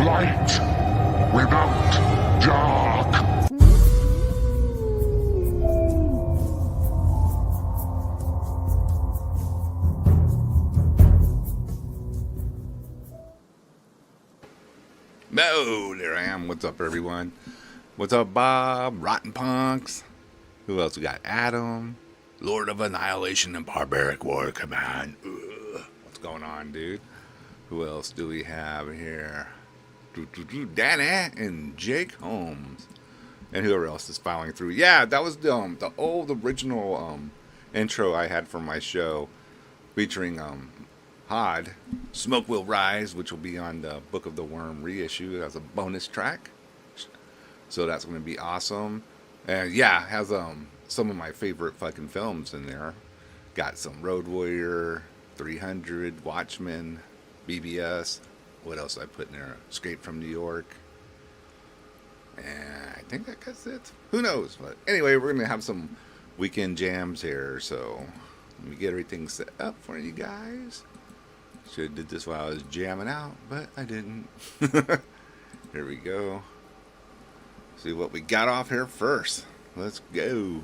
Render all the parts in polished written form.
light without dark. Oh, there I am. What's up, everyone? What's up, Bob? Rotten Punks. Who else we got? Adam. Lord of Annihilation and Barbaric War. Come on. Ugh. What's going on, dude? Who else do we have here? Danny and Jake Holmes. And whoever else is filing through. Yeah, that was the old original intro I had for my show featuring Hod. Smoke Will Rise, which will be on the Book of the Worm reissue as a bonus track. So that's going to be awesome. And yeah, it has some of my favorite fucking films in there. Got some Road Warrior, 300, Watchmen, BBS. What else I put in there? Escape from New York. And I think that's it. Who knows? But anyway, we're going to have some weekend jams here. So let me get everything set up for you guys. Should have did this while I was jamming out, but I didn't. Here we go. See what we got off here first. Let's go.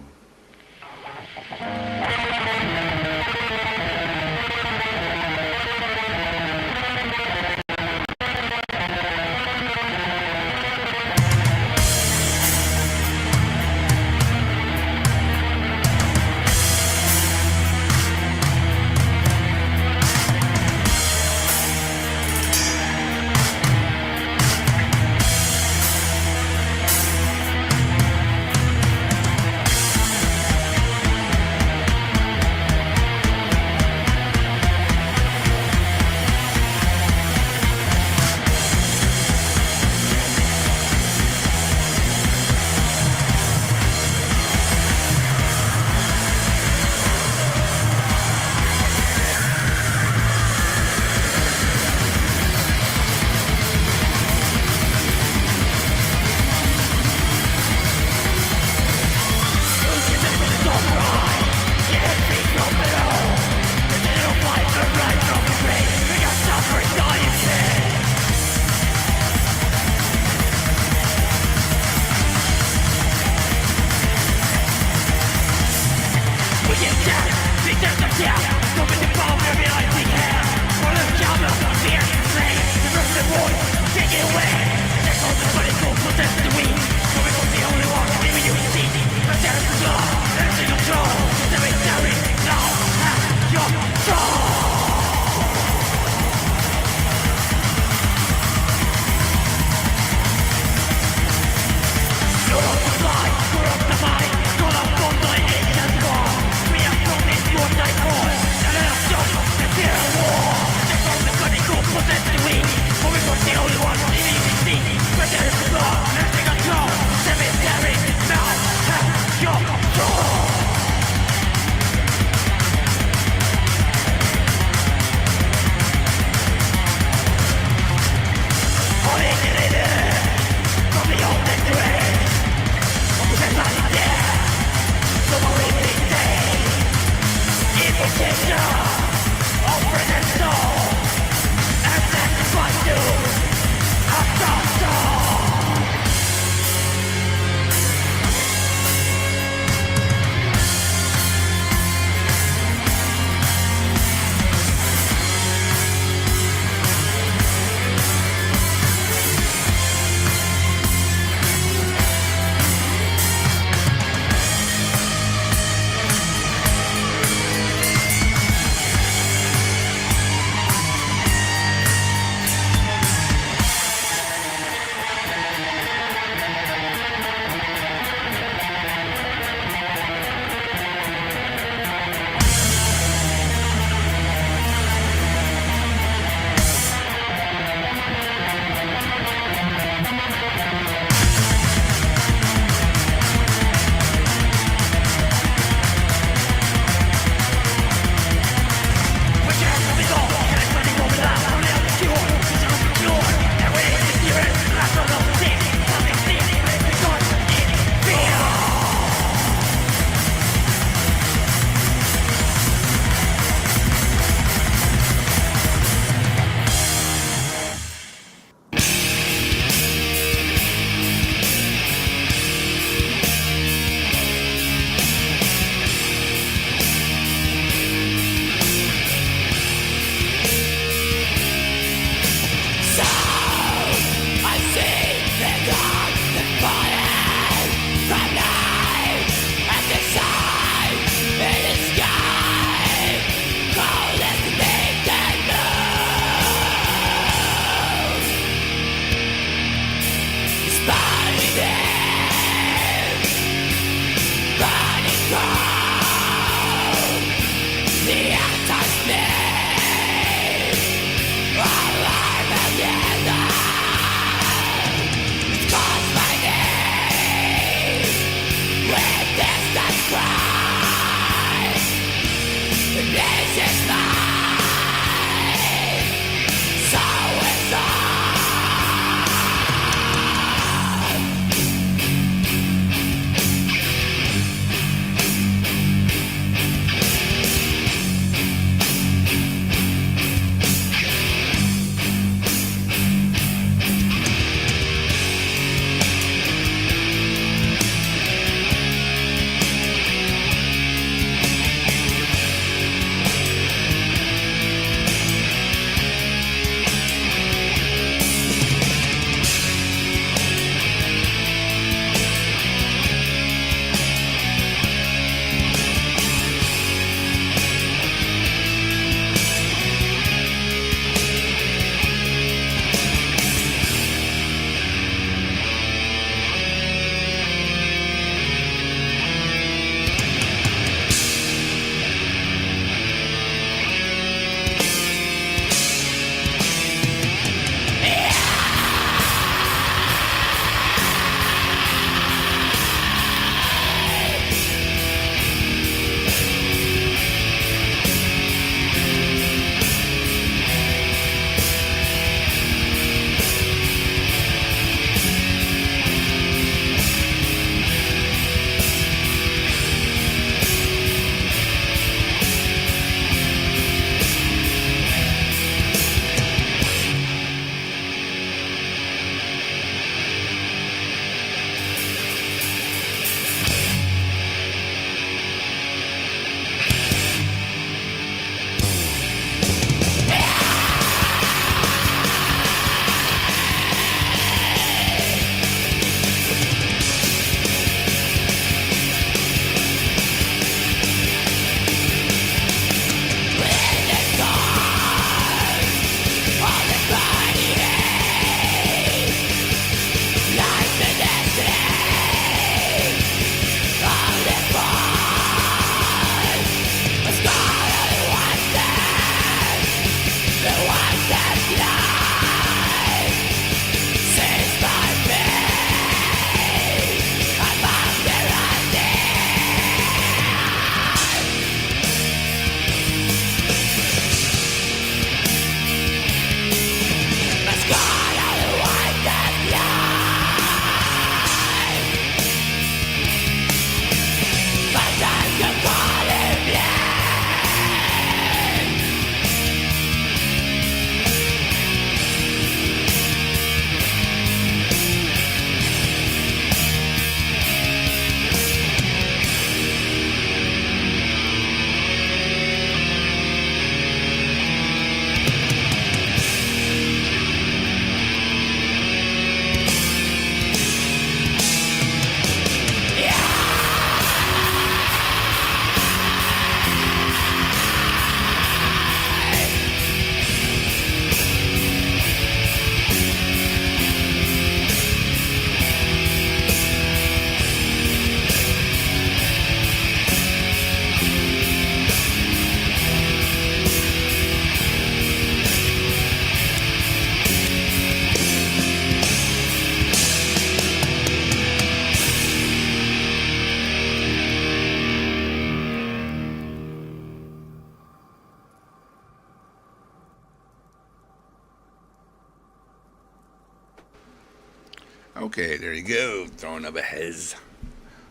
Okay, there you go. Throwing up a hez.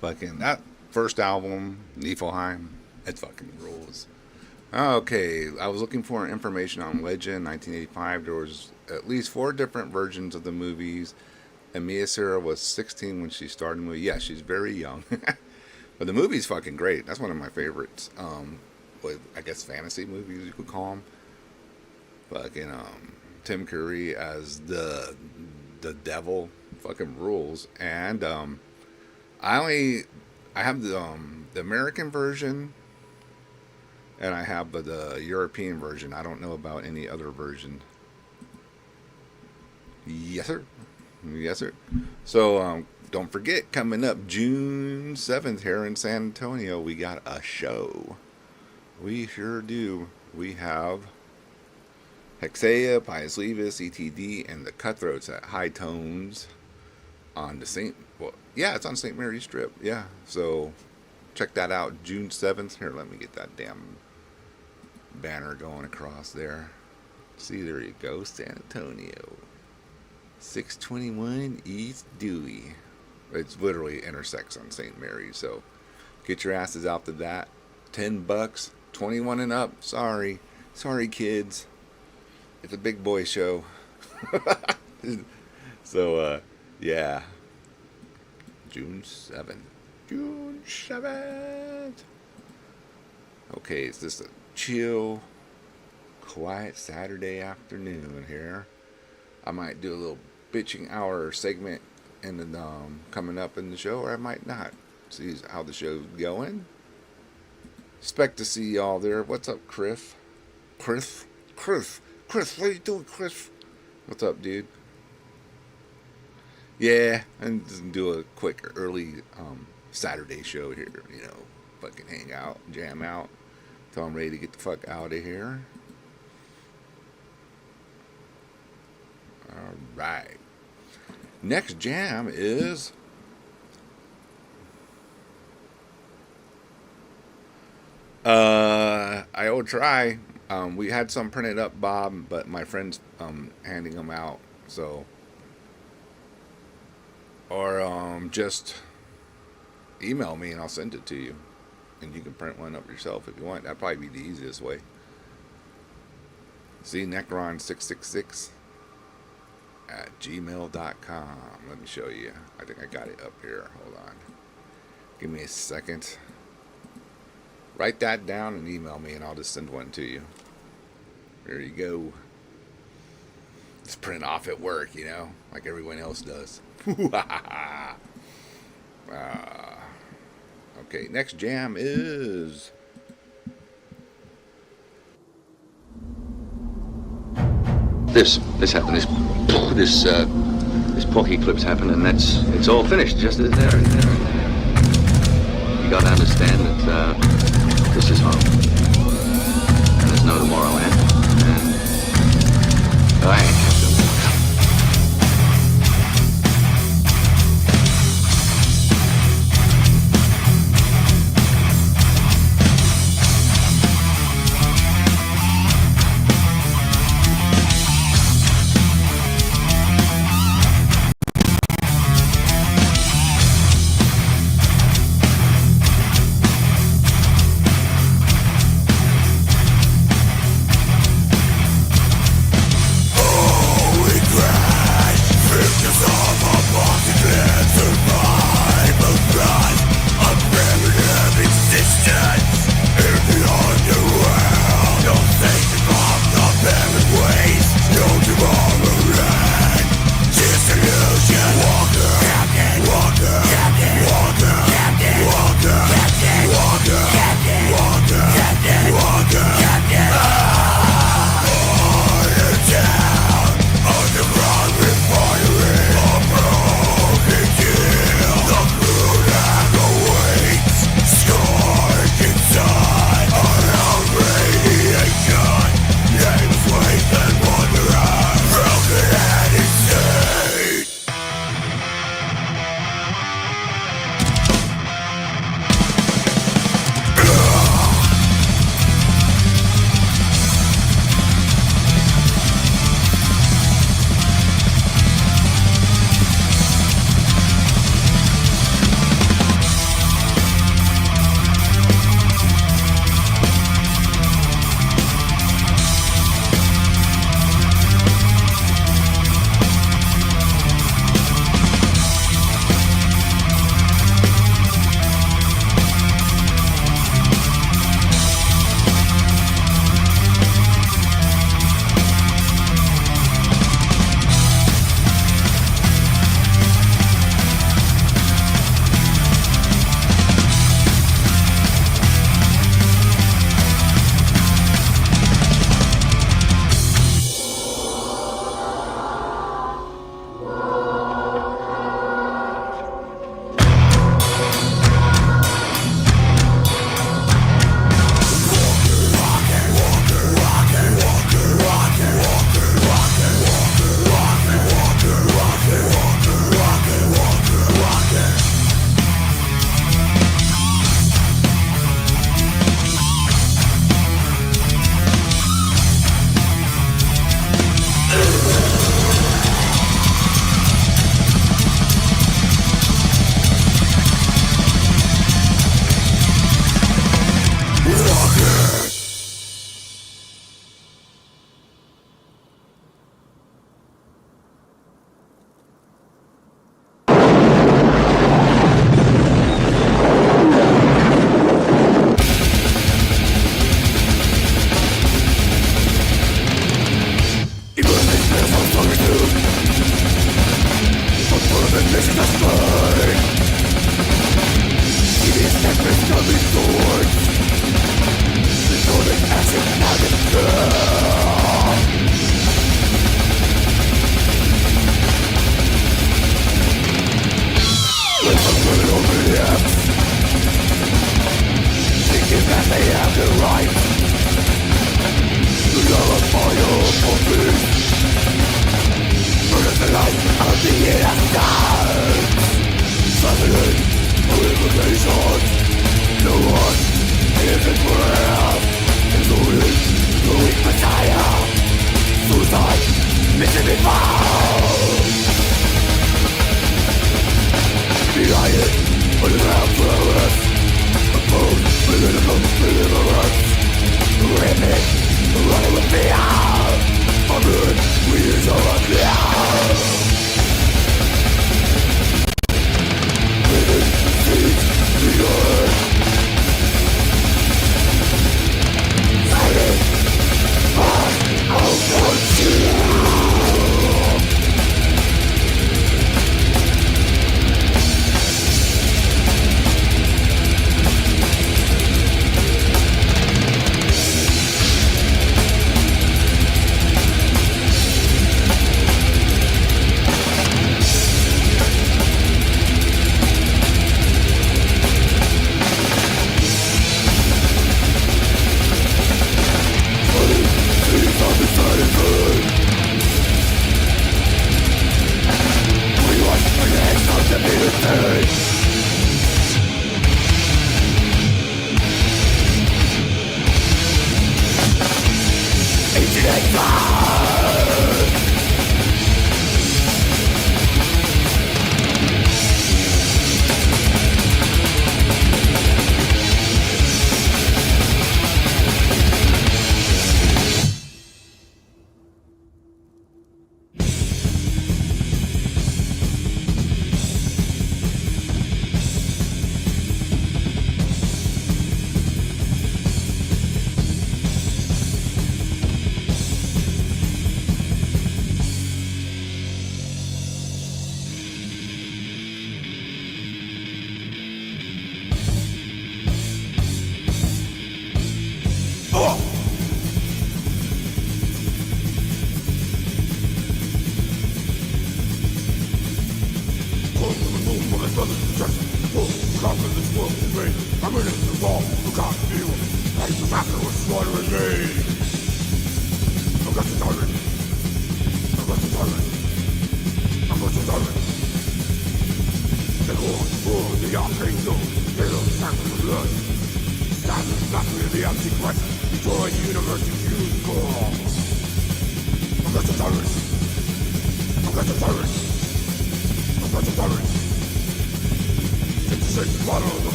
Fucking that first album, Niflheim, it fucking rules. Okay, I was looking for information on Legend 1985. There was at least 4 different versions of the movies. And Mia Sara was 16 when she started the movie. Yeah, she's very young. But the movie's fucking great. That's one of my favorites. With, I guess, fantasy movies, you could call them. Fucking Tim Curry as the devil fucking rules. And I have the American version, and I have the European version. I don't know about any other version. Yes, sir. Yes, sir. So don't forget, coming up June 7th here in San Antonio, we got a show. We sure do. We have Hexea, Pius Levis, ETD, and the Cutthroats at High Tones on the it's on St. Mary's Strip. Yeah, so check that out, June 7th. Here, let me get that damn banner going across there. See, there you go, San Antonio. 621 East Dewey. It's literally intersects on St. Mary's, so get your asses out to that. $10, 21 and up. Sorry kids. It's a big boy show. So yeah, June 7th. June 7th. Okay, it's just a chill, quiet Saturday afternoon here. I might do a little bitching hour segment in the coming up in the show, or I might not. See how the show's going. Expect to see y'all there. What's up, Chris? Chris, what are you doing, Chris? What's up, dude? Yeah, and just do a quick early Saturday show here. You know, fucking hang out, jam out, till I'm ready to get the fuck out of here. All right. Next jam is I will try. We had some printed up, Bob, but my friend's handing them out. So, or just email me and I'll send it to you, and you can print one up yourself if you want. That'd probably be the easiest way. See, Necron666 at gmail.com. Let me show you. I think I got it up here. Hold on. Give me a second. Write that down and email me, and I'll just send one to you. There you go. Just print off at work, you know, like everyone else does. Okay, next jam is this happened. This pork eclipse happened, and it's all finished. Just as there. You got to understand that this is home, and there's no tomorrow. And I ain't kept them.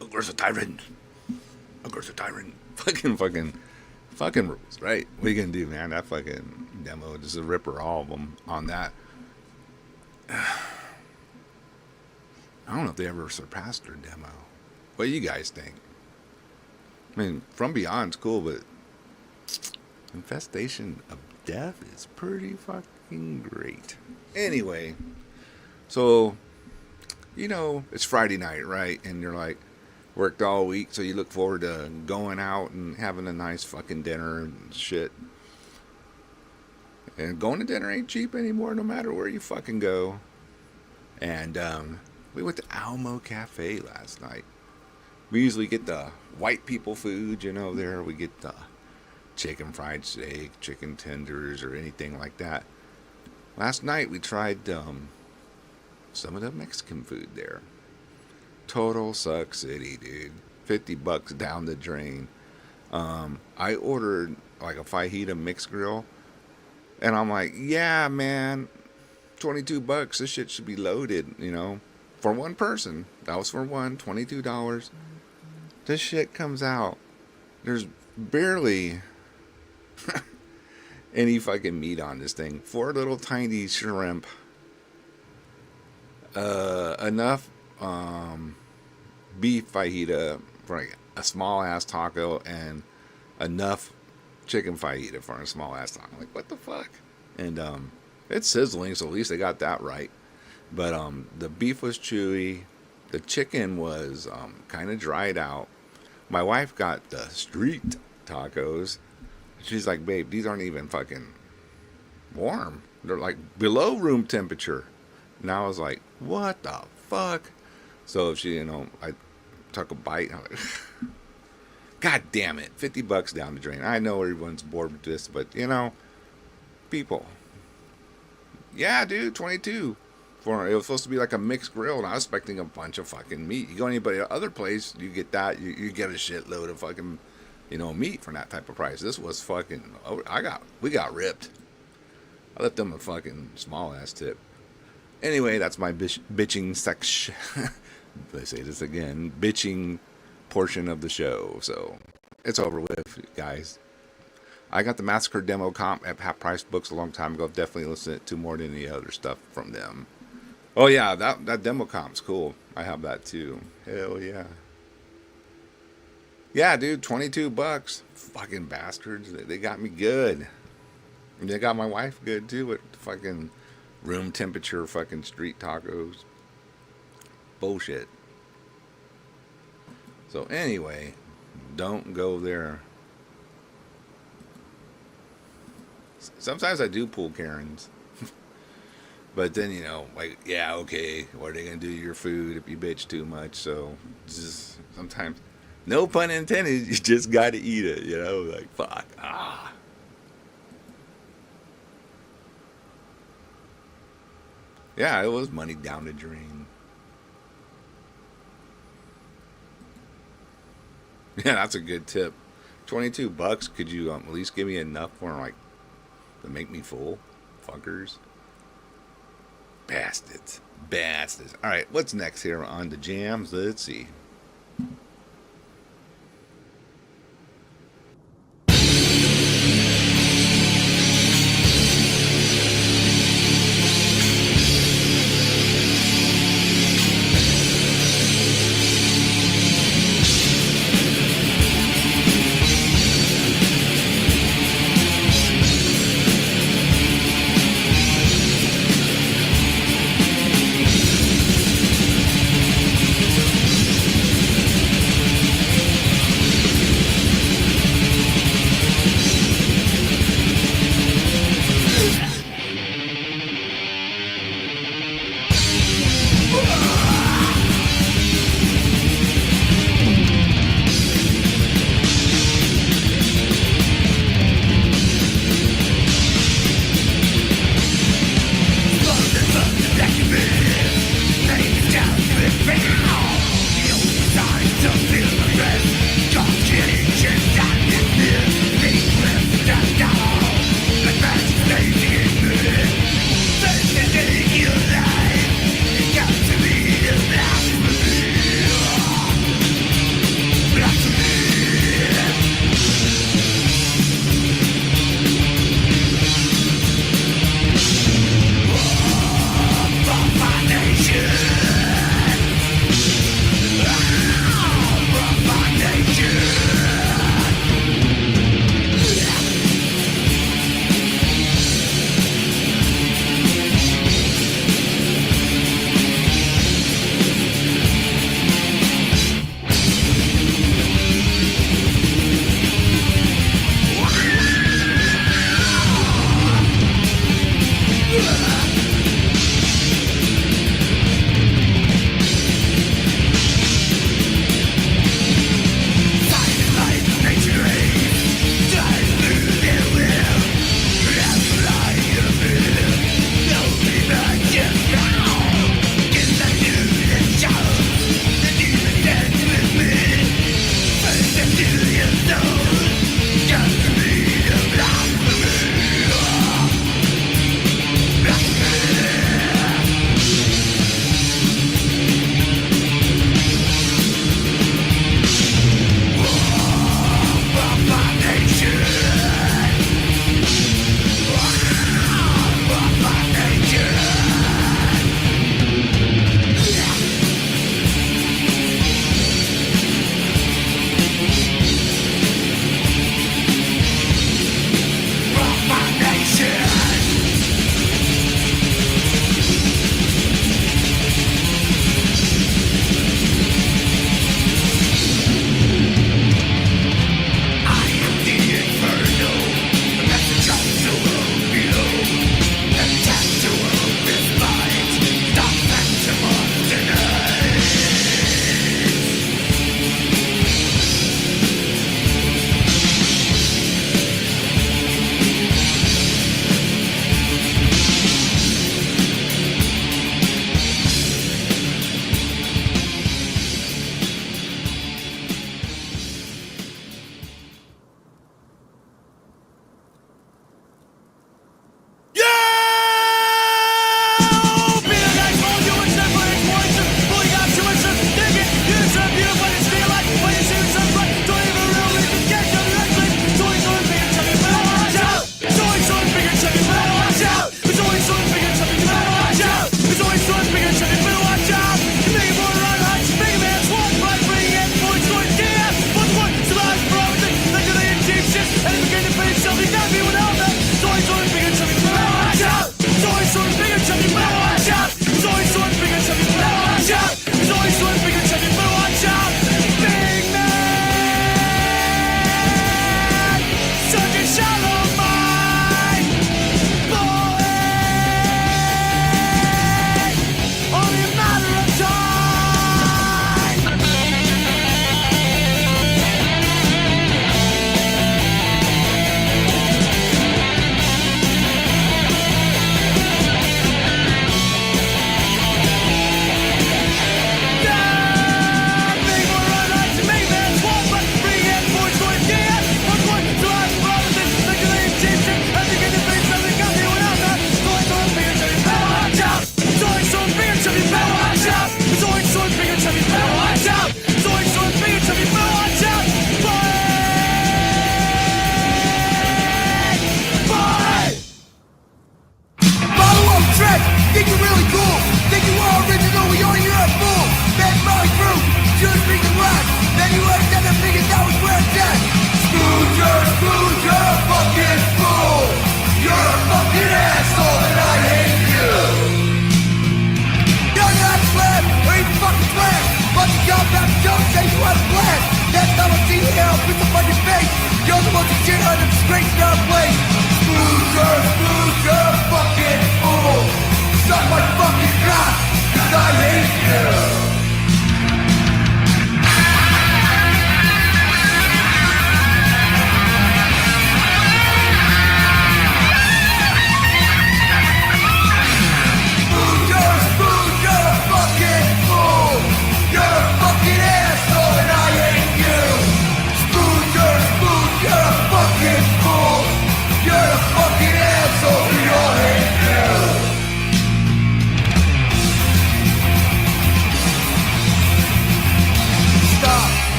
Aggressive tyrant. Aggressive tyrant. Fucking rules, right? What are you gonna do, man? That fucking demo is a ripper, all of them on that. I don't know if they ever surpassed their demo. What do you guys think? I mean, From Beyond's cool, but Infestation of Death is pretty fucking great. Anyway, so, you know, it's Friday night, right? And you're like, worked all week, so you look forward to going out and having a nice fucking dinner and shit. And going to dinner ain't cheap anymore, no matter where you fucking go. And we went to Almo Cafe last night. We usually get the white people food, you know, there. We get the chicken fried steak, chicken tenders, or anything like that. Last night we tried some of the Mexican food there. Total suck city, dude. $50 down the drain. I ordered like a fajita mixed grill, and I'm like, yeah, man, $22. This shit should be loaded, you know, for one person. That was for one, $22. This shit comes out. There's barely any fucking meat on this thing. 4 little tiny shrimp. Enough beef fajita for like a small ass taco, and enough chicken fajita for a small ass taco. Like, what the fuck? And it's sizzling, so at least they got that right. But the beef was chewy. The chicken was kind of dried out. My wife got the street tacos. She's like, babe, these aren't even fucking warm. They're like below room temperature. And I was like, what the fuck? So if she, you know, I took a bite. And I was like, God damn it, $50 down the drain. I know everyone's bored with this, but you know, people. Yeah, dude, 22. For it was supposed to be like a mixed grill, and I was expecting a bunch of fucking meat. You go any other place, you get that, you get a shitload of fucking, you know, meat for that type of price. This was fucking. We got ripped. I left them a fucking small ass tip. Anyway, that's my bitching section. Let's say this again, bitching portion of the show. So it's over with, guys. I got the Massacre demo comp at Half Price Books a long time ago. I've definitely listened to more than any other stuff from them. Oh yeah, that demo comp's cool. I have that too. Hell yeah. Yeah, dude, $22. Fucking bastards. They got me good. And they got my wife good too with fucking room temperature fucking street tacos. Bullshit. So anyway, don't go there. Sometimes I do pull Karens. But then, you know, like, yeah, okay, what are they going to do to your food if you bitch too much? So, just sometimes, no pun intended, you just got to eat it, you know? Like, fuck, Yeah, it was money down the drain. Yeah, that's a good tip. $22, could you at least give me enough for, like, to make me full? Fuckers. Bastards. Alright, what's next here on the jams? Let's see.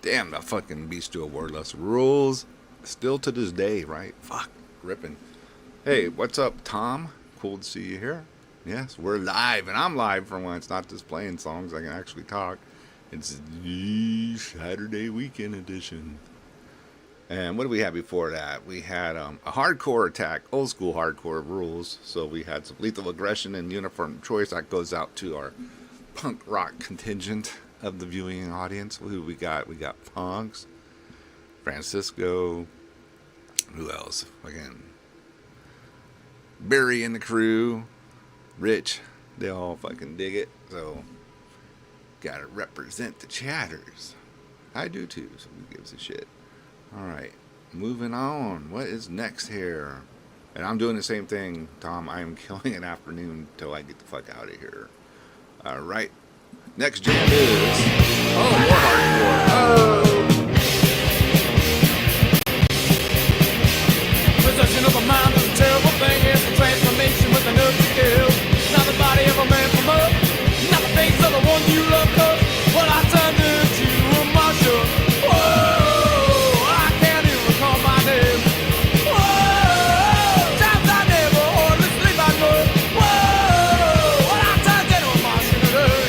Damn, that fucking Bestial Wordless rules. Still to this day, right? Fuck, ripping. Hey, what's up, Tom? Cool to see you here. Yes, we're live, and I'm live for once, not just playing songs. I can actually talk. It's the Saturday weekend edition. And what do we have before that? We had a hardcore attack, old school hardcore rules. So we had some lethal aggression and uniform choice. That goes out to our punk rock contingent of the viewing audience. Who we got? We got Punks, Francisco, who else? Again, Barry and the crew, Rich. They all fucking dig it. So gotta represent the chatters. I do too. So who gives a shit? All right, moving on. What is next here? And I'm doing the same thing, Tom. I am killing an afternoon till I get the fuck out of here. All right. Next jam is more hardcore. Possession of a mind is a terrible thing. It's a transformation with a nerve to kill. Not the body of a man from up, not the face of the one you love. 'Cause when I turned into a marshal, whoa, I can't even recall my name. Whoa, times I never ordered to sleep, I know. Whoa, when I turned into a marshal today.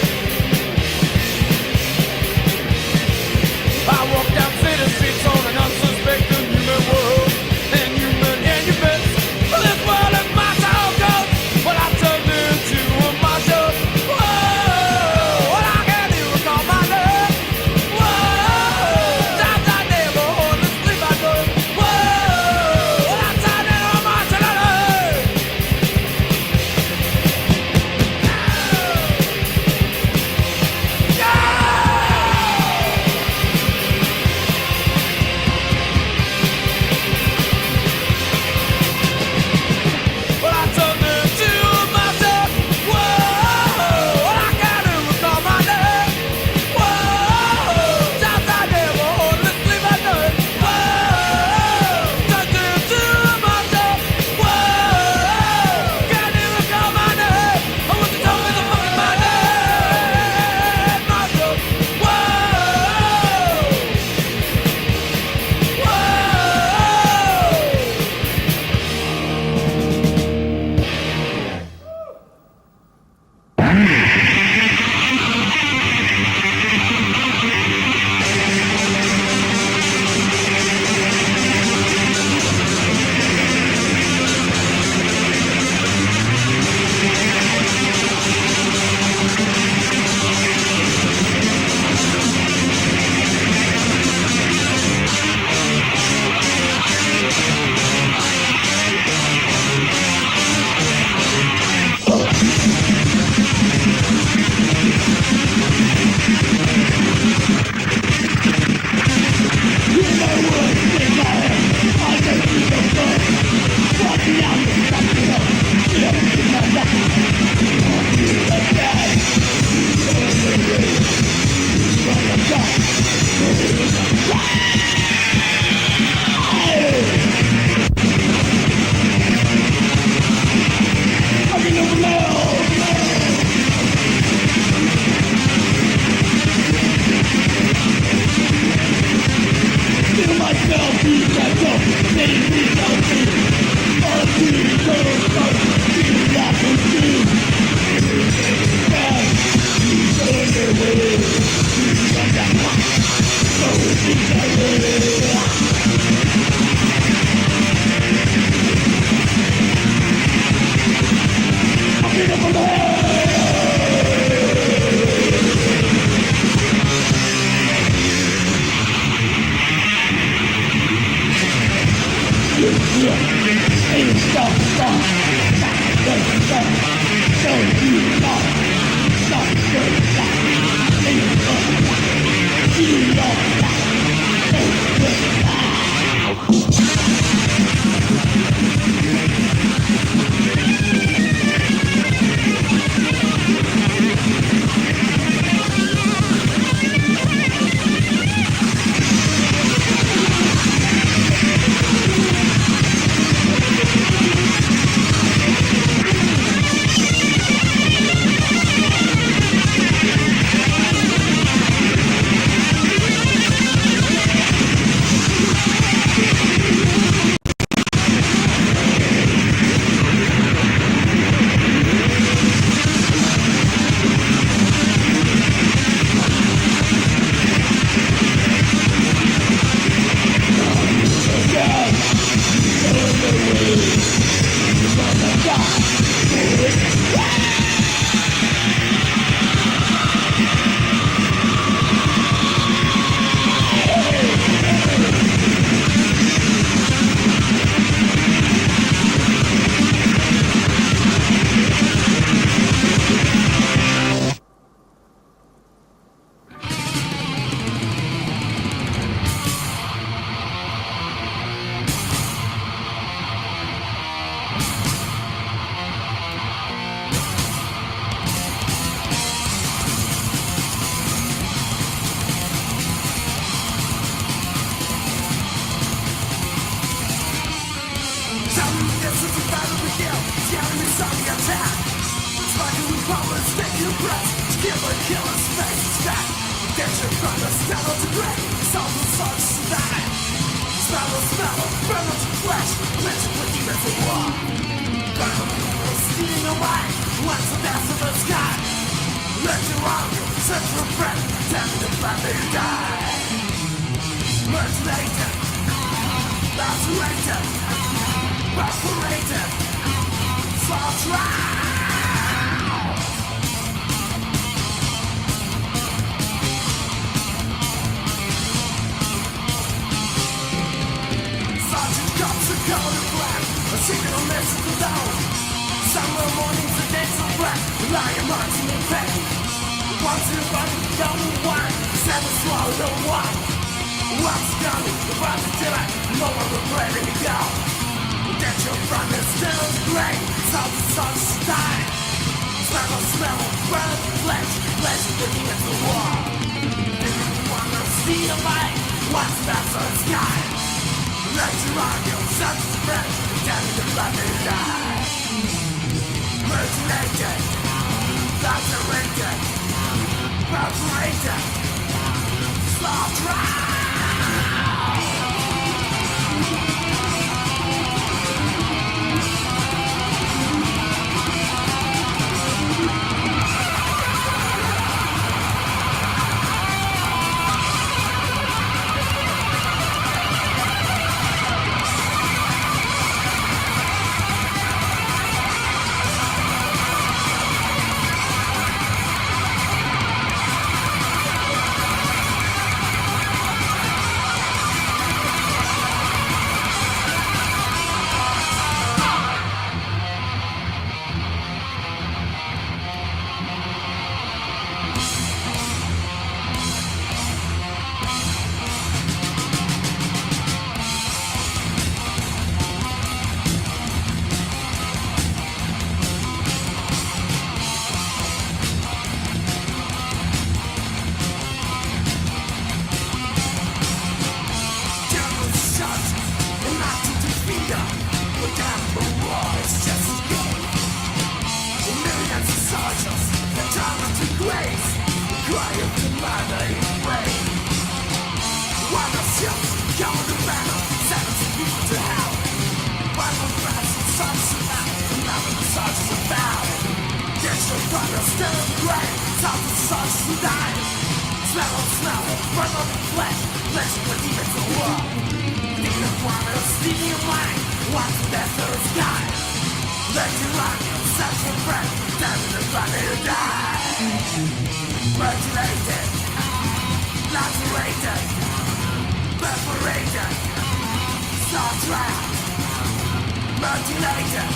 Mutilated,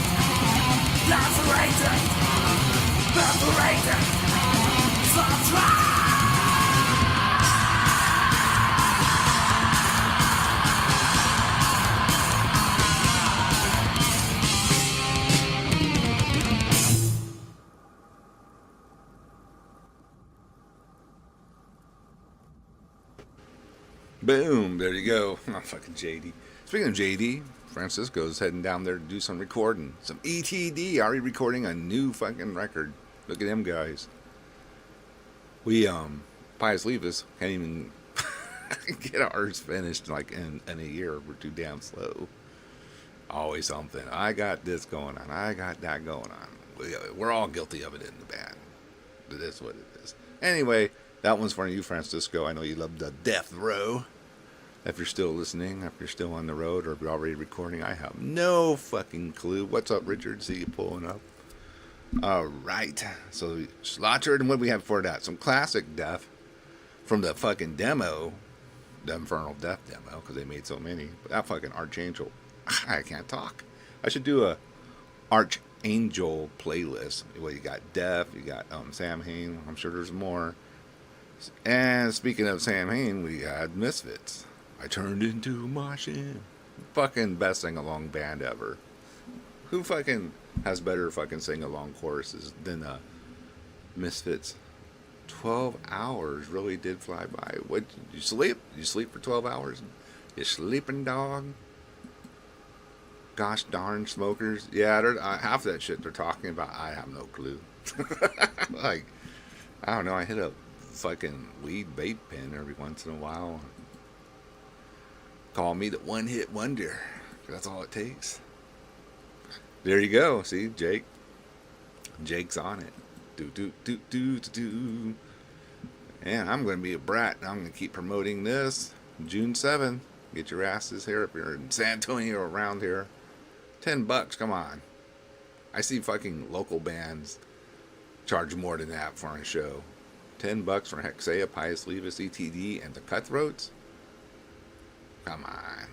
lacerated, perforated, subtract. Boom, there you go. Oh, fucking JD. Speaking of JD, Francisco's heading down there to do some recording. Some ETD, already recording a new fucking record. Look at them guys. We, Pius Levis can't even get ours finished like in a year. We're too damn slow. Always something. I got this going on. I got that going on. We're all guilty of it in the band. It is what it is. Anyway, that one's for you, Francisco. I know you love the death row. If you're still listening, if you're still on the road, or if you're already recording, I have no fucking clue. What's up, Richard? See you pulling up. All right. So, Slaughtered, and what do we have for that? Some classic death from the fucking demo, the Infernal Death demo, because they made so many. But that fucking Archangel, I can't talk. I should do a Archangel playlist. Well, you got Death, you got Sam Hain. I'm sure there's more. And speaking of Sam Hain, we had Misfits. I turned into a machine. Fucking best sing-along band ever. Who fucking has better fucking sing-along choruses than Misfits? 12 hours really did fly by. What, you sleep? You sleep for 12 hours? You sleeping, dog? Gosh darn smokers. Yeah, half that shit they're talking about, I have no clue. Like, I don't know, I hit a fucking weed vape pen every once in a while. Call me the one-hit wonder. That's all it takes. There you go. See, Jake's on it. Do. And I'm going to be a brat. I'm going to keep promoting this. June 7th. Get your asses here if you're in San Antonio or around here. $10, come on. I see fucking local bands charge more than that for a show. $10 for Hexea, Pius Levis, ETD, and the Cutthroats? Come on.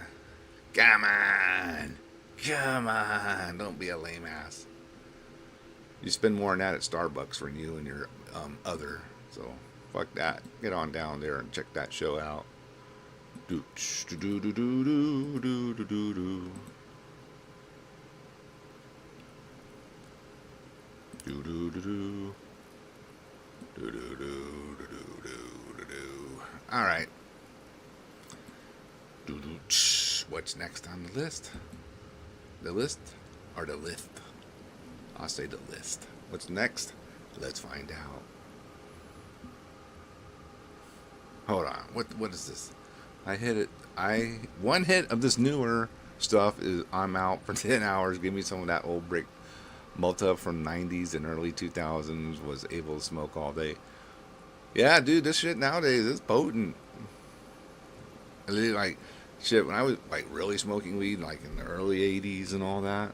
Don't be a lame ass. You spend more than that at Starbucks for you and your other. So, fuck that. Get on down there and check that show out. All right. What's next on the list? The list or the list? I'll say the list. What's next? Let's find out. Hold on. What is this? I hit it. One hit of this newer stuff is I'm out for 10 hours. Give me some of that old brick Multa from 90s and early 2000s. Was able to smoke all day. Yeah, dude, this shit nowadays is potent. Like, shit, when I was, like, really smoking weed, like, in the early 80s and all that,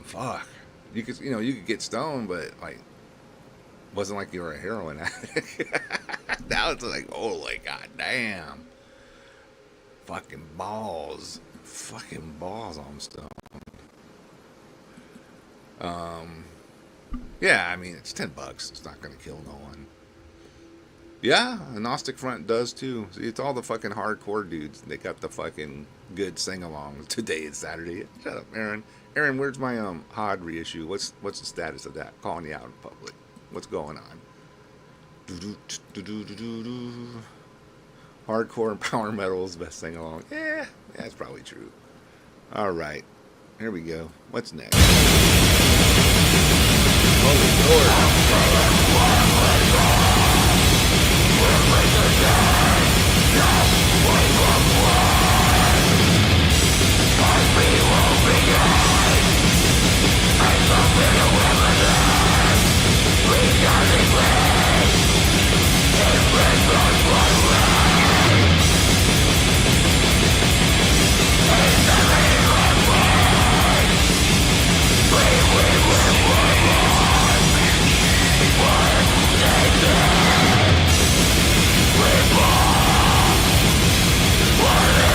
fuck. You could get stoned, but, like, wasn't like you were a heroin addict. Now it's like, oh, like, goddamn. Fucking balls on stone. Yeah, I mean, it's $10. It's not gonna kill no one. Yeah, Gnostic Front does too. See, it's all the fucking hardcore dudes. They got the fucking good sing-alongs. Today is Saturday. Shut up, Aaron. Aaron, where's my HOD reissue? What's the status of that? Calling you out in public. What's going on? Hardcore and power metal is the best sing-along. Yeah, that's probably true. All right, here we go. What's next? Holy Lord. What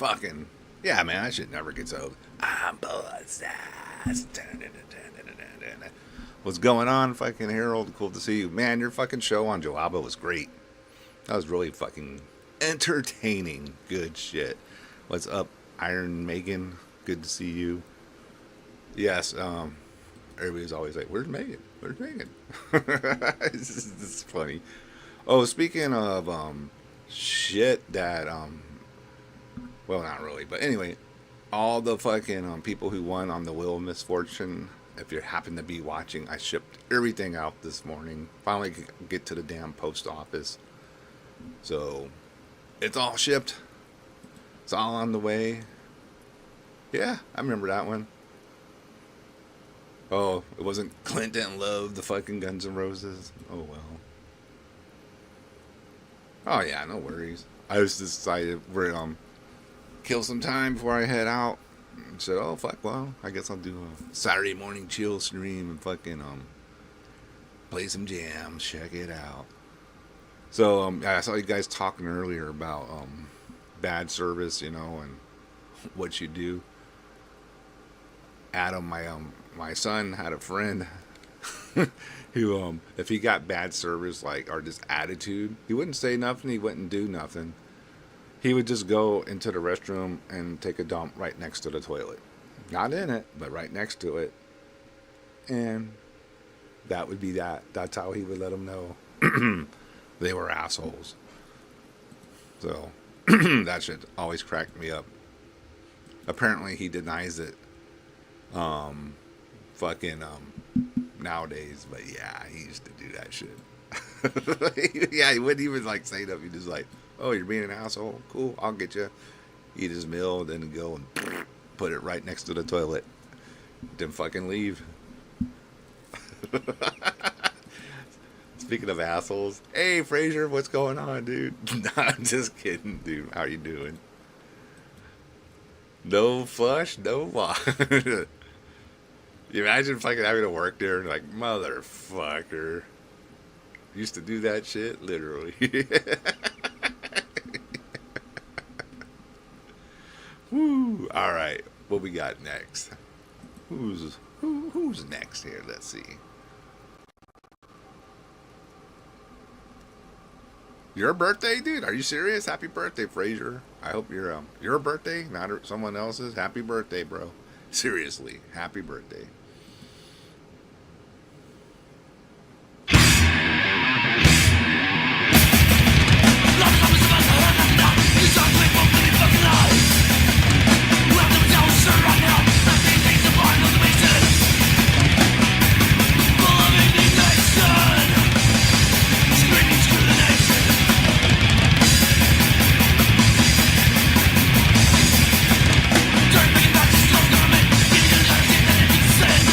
fucking, yeah, man, that shit never gets old. I'm possessed. What's going on, fucking Harold? Cool to see you. Man, your fucking show on Joaba was great. That was really fucking entertaining. Good shit. What's up, Iron Megan? Good to see you. Yes, everybody's always like, where's Megan? Where's Megan? This is funny. Oh, speaking of shit that well, not really, but anyway, all the fucking people who won on the Wheel of Misfortune, if you happen to be watching, I shipped everything out this morning. Finally could get to the damn post office. So it's all shipped. It's all on the way. Yeah, I remember that one. Oh, it wasn't Clint didn't love the fucking Guns N' Roses. Oh well. Oh yeah, no worries. I just decided we're kill some time before I head out. And said, oh fuck, well, I guess I'll do a Saturday morning chill stream and fucking play some jams, check it out. So I saw you guys talking earlier about bad service, you know, and what you do. Adam, my son had a friend who if he got bad service, like, or just attitude, he wouldn't say nothing, he wouldn't do nothing. He would just go into the restroom and take a dump right next to the toilet. Not in it, but right next to it. And that would be that. That's how he would let them know they were assholes. So that shit always cracked me up. Apparently he denies it nowadays, but yeah, he used to do that shit. Yeah, he wouldn't even like say that. He just like, oh, you're being an asshole? Cool, I'll get you. Eat his meal, then go and put it right next to the toilet. Then fucking leave. Speaking of assholes, hey Fraser, what's going on, dude? I'm just kidding, dude. How you doing? No fuss, no wash. You imagine fucking having to work there and like, motherfucker. Used to do that shit, literally. Woo! All right, what we got next? Who's next here? Let's see. Your birthday, dude? Are you serious? Happy birthday, Fraser. I hope your birthday, not someone else's. Happy birthday, bro. Seriously, happy birthday. Say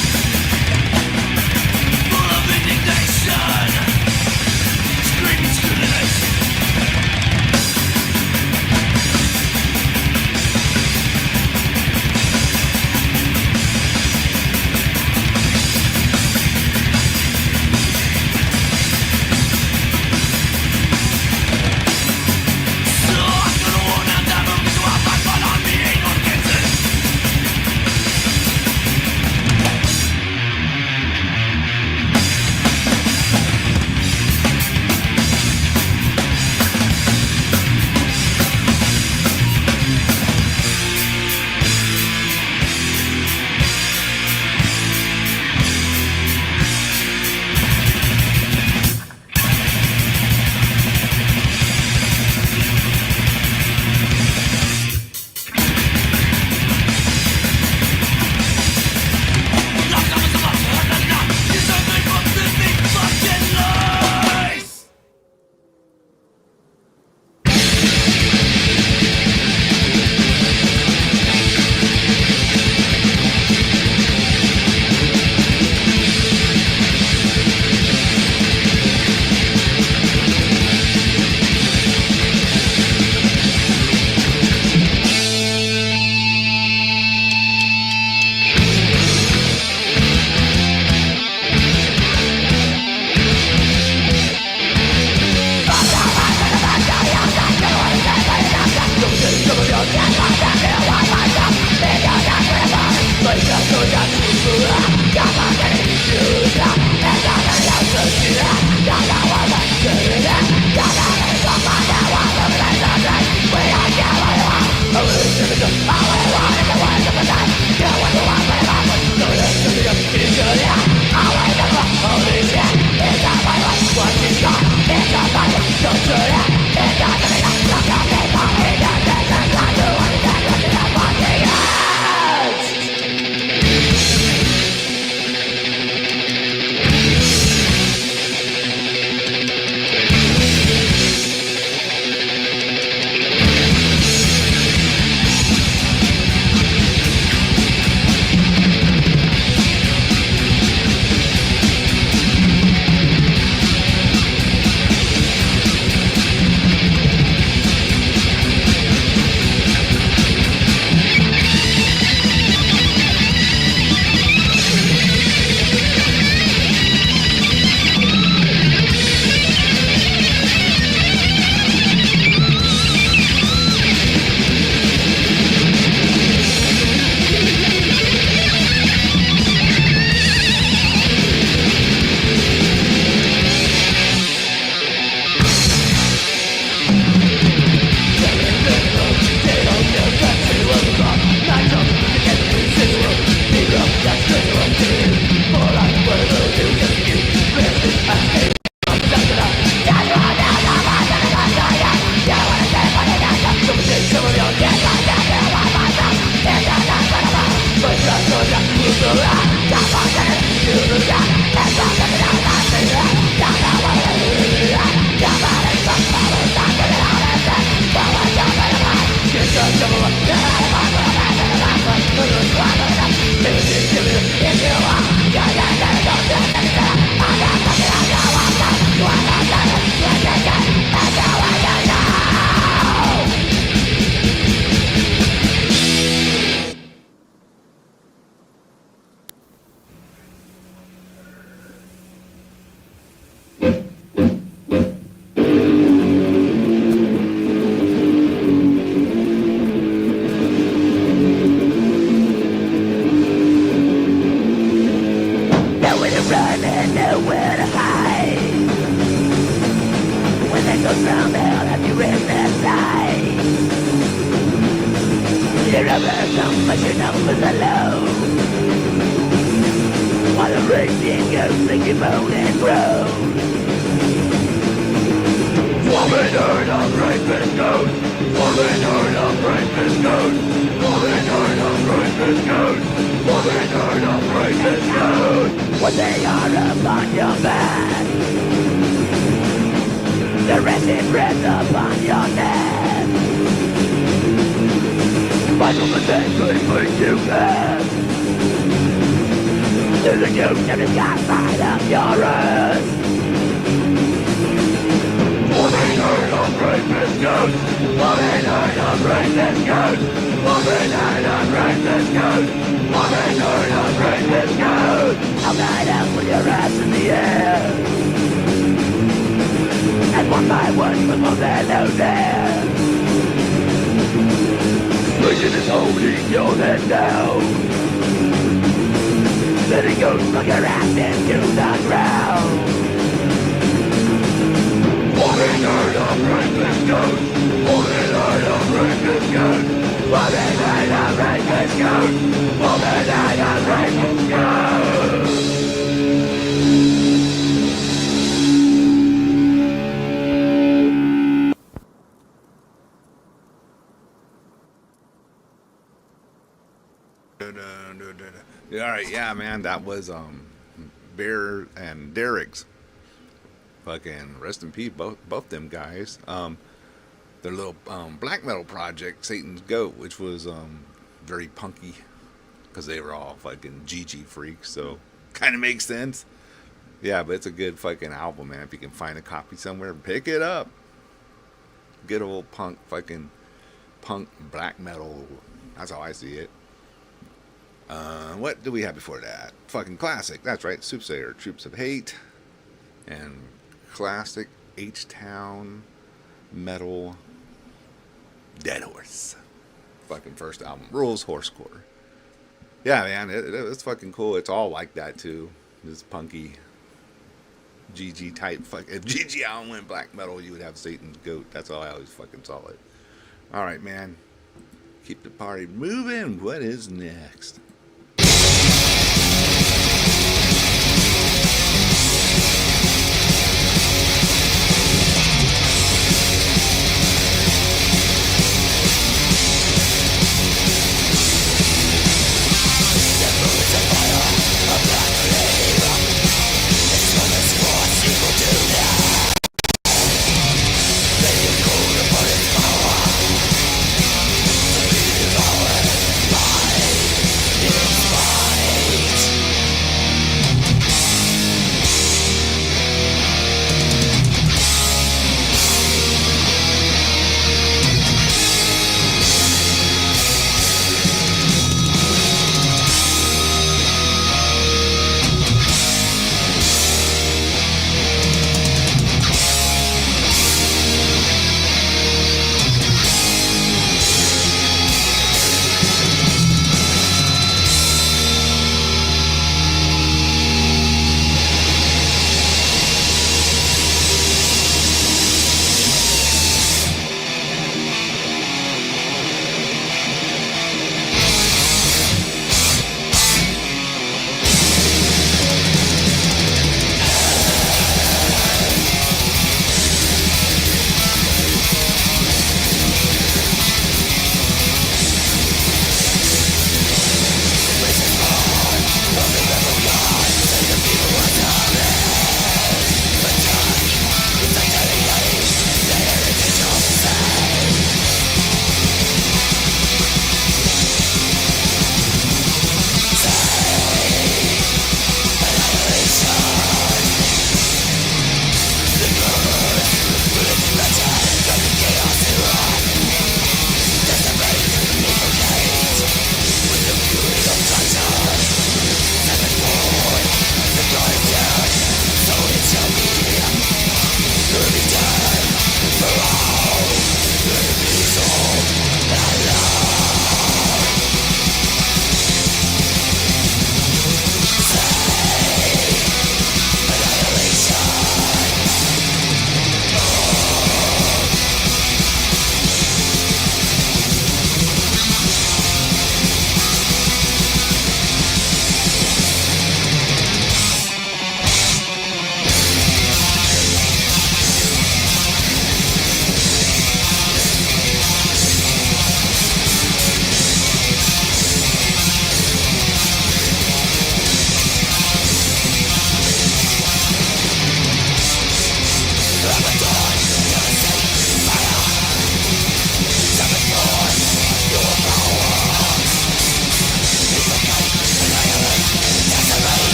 had nowhere to hide. When they go down hell, have you read their sight? Your number comes, but your numbers are low. While the raging goes, they keep on and grow. Woman heard of rapist ghost. Woman heard of rapist ghost. Woman heard of rapist ghost. Woman heard of rapist ghost. When they are upon your back, the resting breath upon your neck. Michael Mistake could bring you back to the ghost of the sky side of your earth. Woman heard of rapist ghost. Woman heard of rapist ghost. Woman heard of rapist ghost. Woman heard of rapist ghost. I'll guide out with your ass in the air. And one by one we will let out there. Satan is holding your head down. Letting go from your ass into the ground. Woman heard of rapist ghost. Woman heard of rapist ghost. Woman heard of rapist ghost. Woman heard of rapist ghost. All right, yeah, man, that was Bear and Derek's. Fucking rest in peace, both them guys. Their little black metal project, Satan's Goat, which was very punky, because they were all fucking GG freaks, so kind of makes sense. Yeah, but it's a good fucking album, man. If you can find a copy somewhere, pick it up. Good old punk black metal. That's how I see it. What do we have before that? Fucking classic. That's right. Soothsayer, Troops of Hate, and classic H-Town metal Dead Horse. Fucking first album. Rules Horsecore. Yeah, man. It's fucking cool. It's all like that, too. This punky GG type. If GG Allen went black metal, you would have Satan's Goat. That's how I always fucking saw it. Alright, man. Keep the party moving. What is next? Yeah.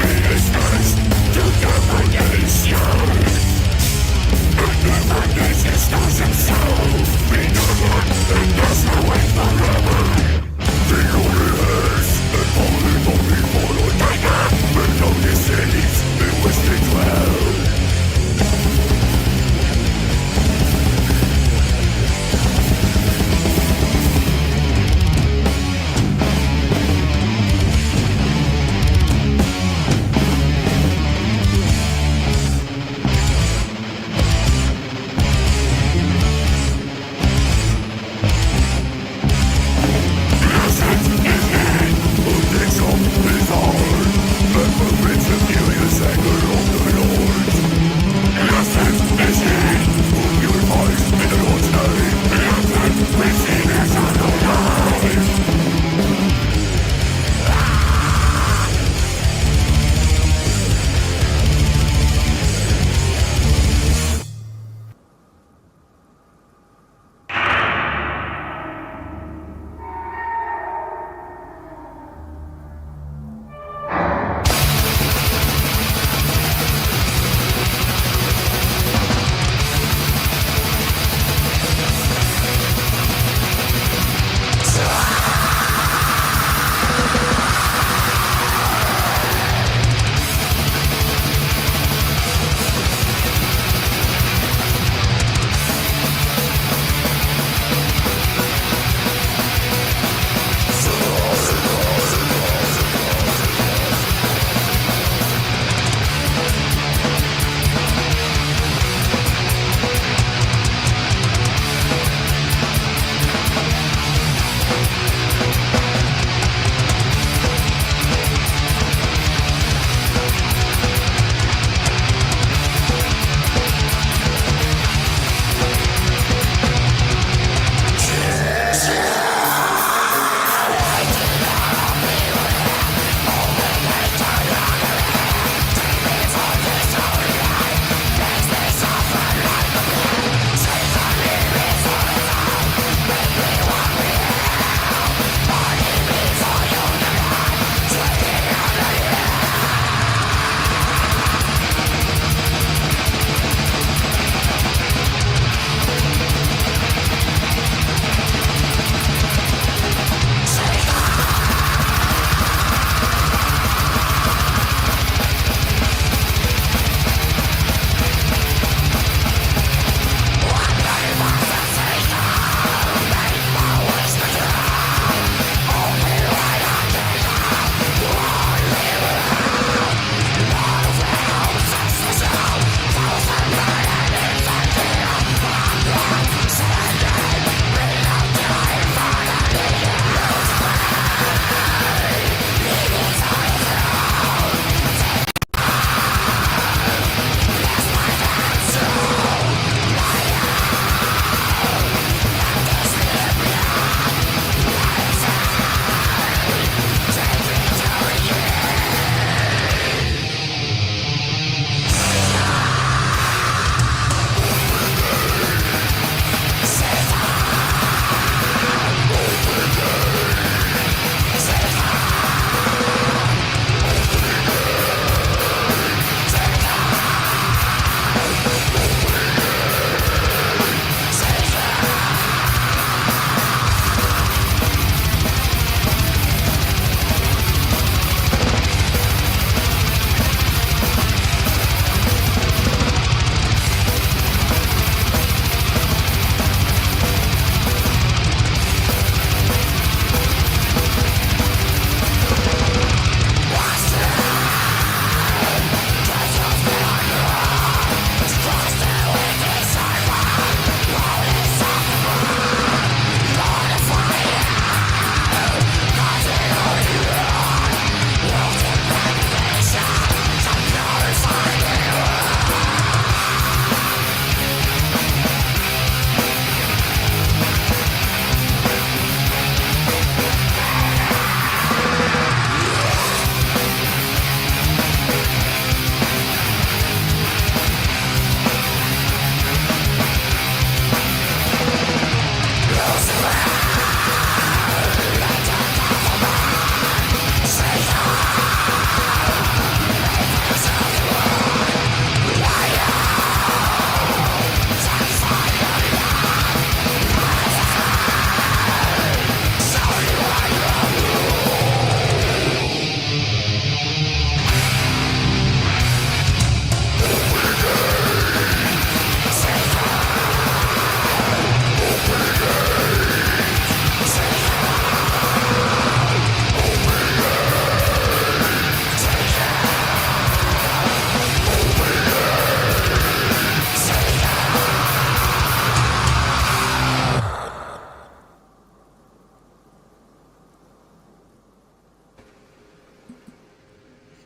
Be his first to definition.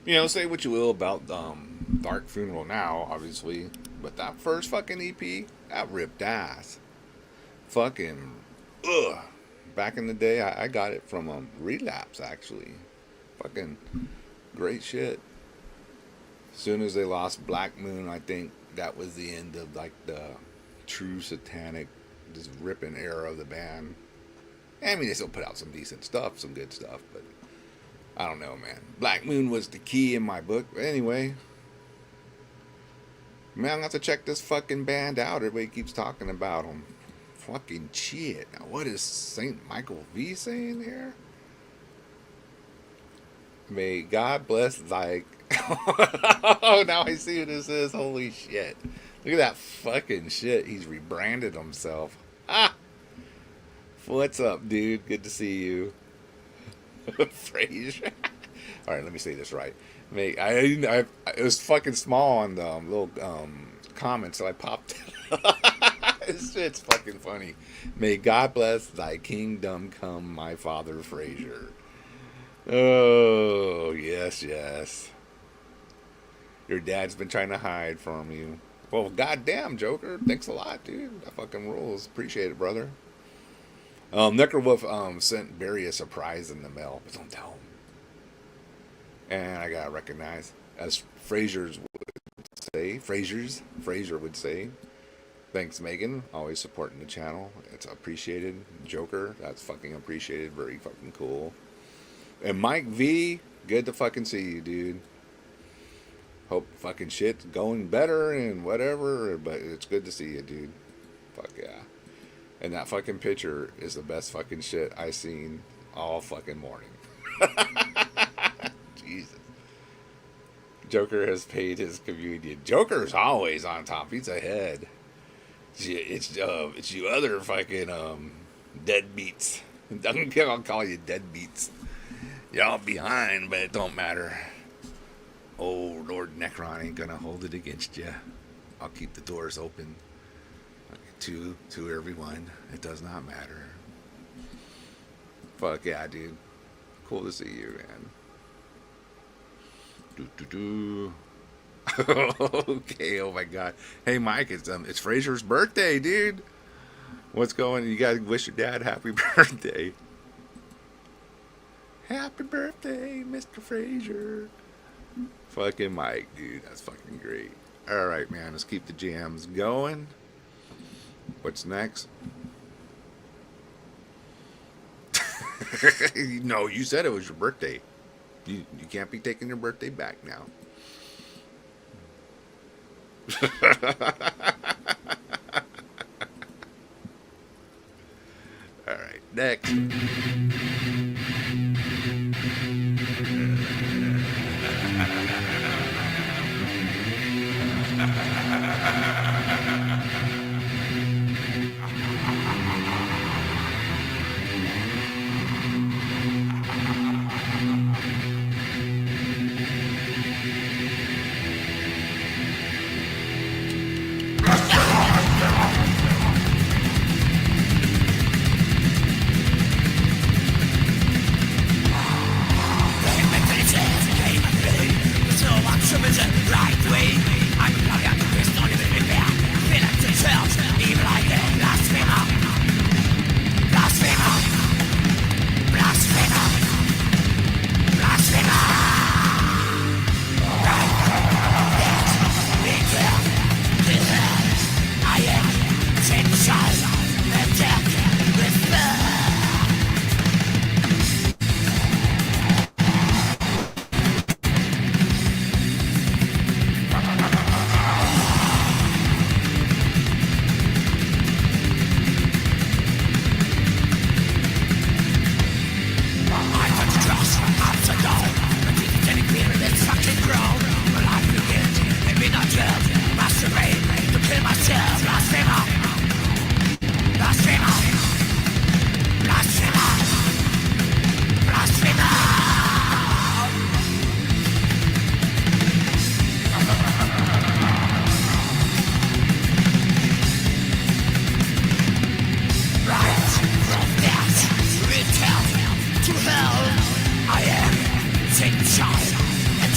You know, say what you will about Dark Funeral now, obviously, but that first fucking EP, that ripped ass. Fucking, ugh. Back in the day, I got it from Relapse, actually. Fucking great shit. As soon as they lost Black Moon, I think that was the end of, like, the true satanic, just ripping era of the band. I mean, they still put out some decent stuff, some good stuff, but I don't know, man. Black Moon was the key in my book. But anyway, man, I'm gonna have to check this fucking band out. Everybody keeps talking about them. Fucking shit. Now, what is St. Michael V saying here? May God bless thy... Oh, now I see what this is. Holy shit. Look at that fucking shit. He's rebranded himself. Ah! What's up, dude? Good to see you. Fraser. All right, let me say this right. Mate, it was fucking small on the little comments, so I popped it. This shit's fucking funny. May God bless thy kingdom come, my father Fraser. Oh, yes, yes. Your dad's been trying to hide from you. Well, goddamn, Joker. Thanks a lot, dude. That fucking rules. Appreciate it, brother. Necrowolf sent Barry a surprise in the mail, but don't tell him. And I gotta recognize, as Fraser would say, thanks, Megan. Always supporting the channel. It's appreciated. Joker, that's fucking appreciated. Very fucking cool. And Mike V, good to fucking see you, dude. Hope fucking shit's going better and whatever, but it's good to see you, dude. Fuck yeah. And that fucking picture is the best fucking shit I seen all fucking morning. Jesus. Joker has paid his communion. Joker's always on top. He's ahead. It's you other fucking deadbeats. I'll call you deadbeats. Y'all behind, but it don't matter. Oh, Lord Necron ain't gonna hold it against you. I'll keep the doors open. To everyone. It does not matter. Fuck yeah, dude. Cool to see you, man. Okay, oh my god. Hey Mike, it's Fraser's birthday, dude. What's going on? You gotta wish your dad happy birthday. Happy birthday, Mr. Fraser. Fucking Mike, dude. That's fucking great. Alright, man, let's keep the jams going. What's next? No, you said it was your birthday. You can't be taking your birthday back now. All right, next. To hell, I am taking charge and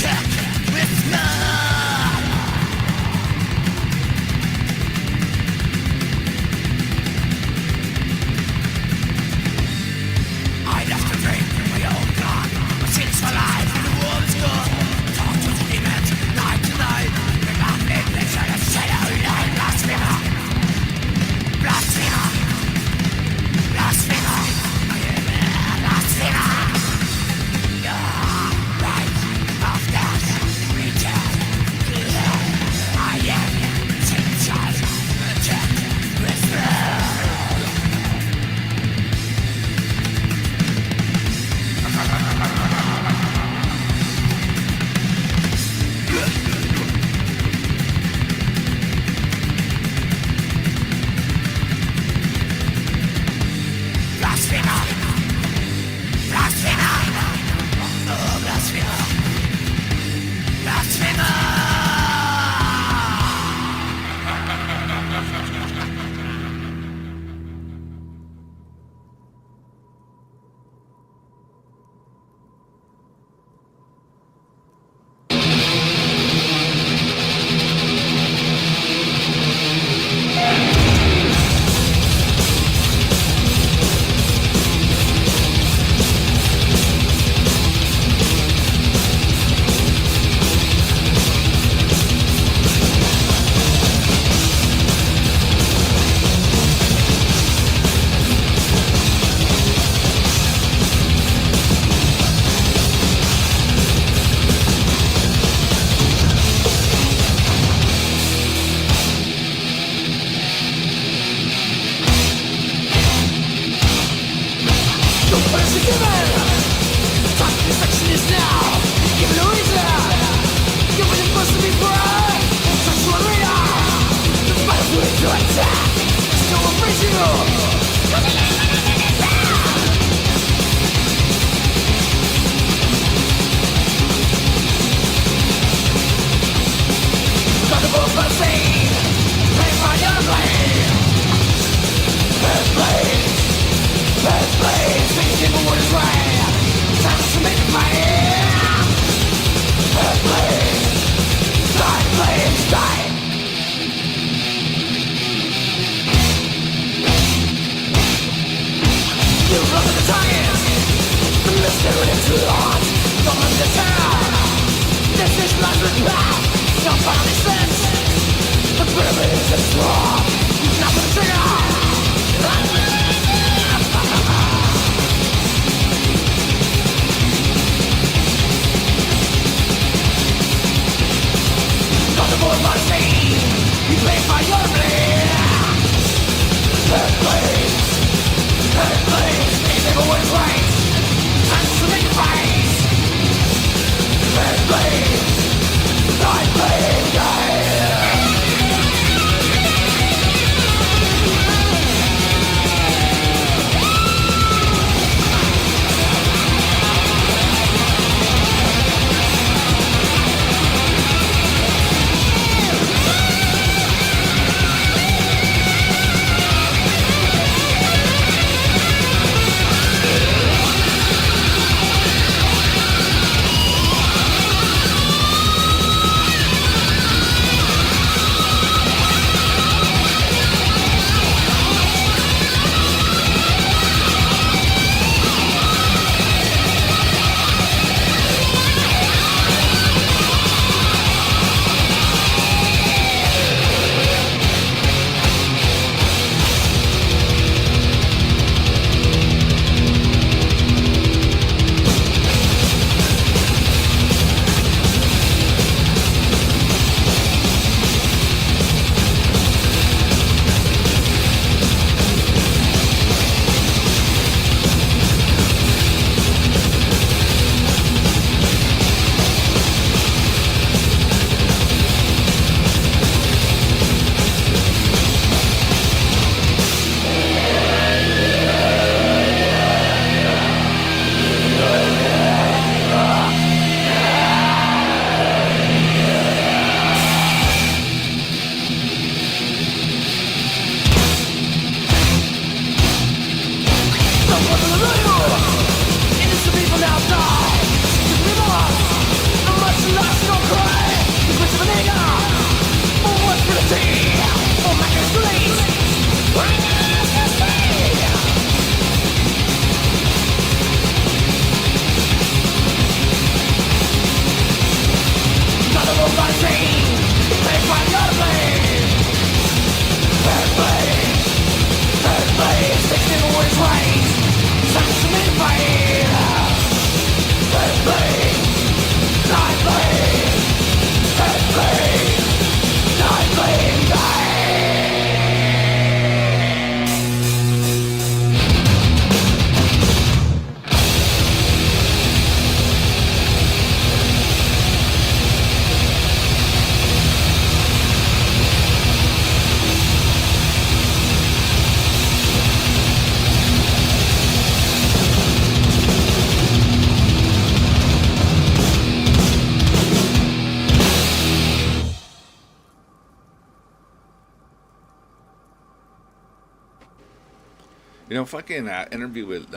You know, fucking interview with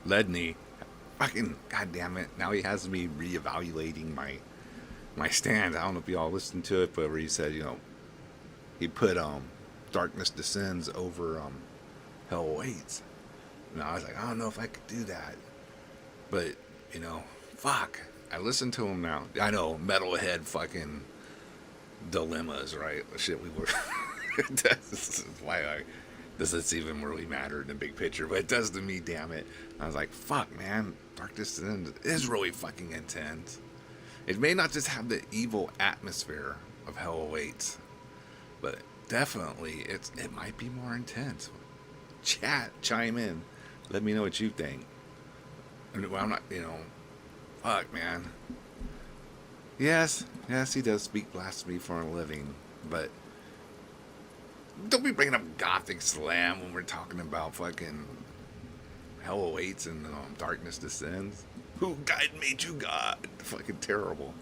Ledney. Fucking goddamn it! Now he has me reevaluating my stand. I don't know if y'all listened to it, but where he said, you know, he put Darkness Descends over Hell Awaits. And I was like, I don't know if I could do that, but you know, fuck. I listen to him now. I know metalhead fucking dilemmas, right? The shit we were. That's why does this even really matter in the big picture? But it does to me, damn it. I was like, fuck, man. Darkness is really fucking intense. It may not just have the evil atmosphere of Hell Awaits, but definitely it might be more intense. Chat, chime in. Let me know what you think. Well, I'm not, you know, fuck, man. Yes, he does speak blasphemy for a living, but don't be bringing up Gothic Slam when we're talking about fucking Hell Awaits and Darkness Descends. Who God made you God? Fucking terrible.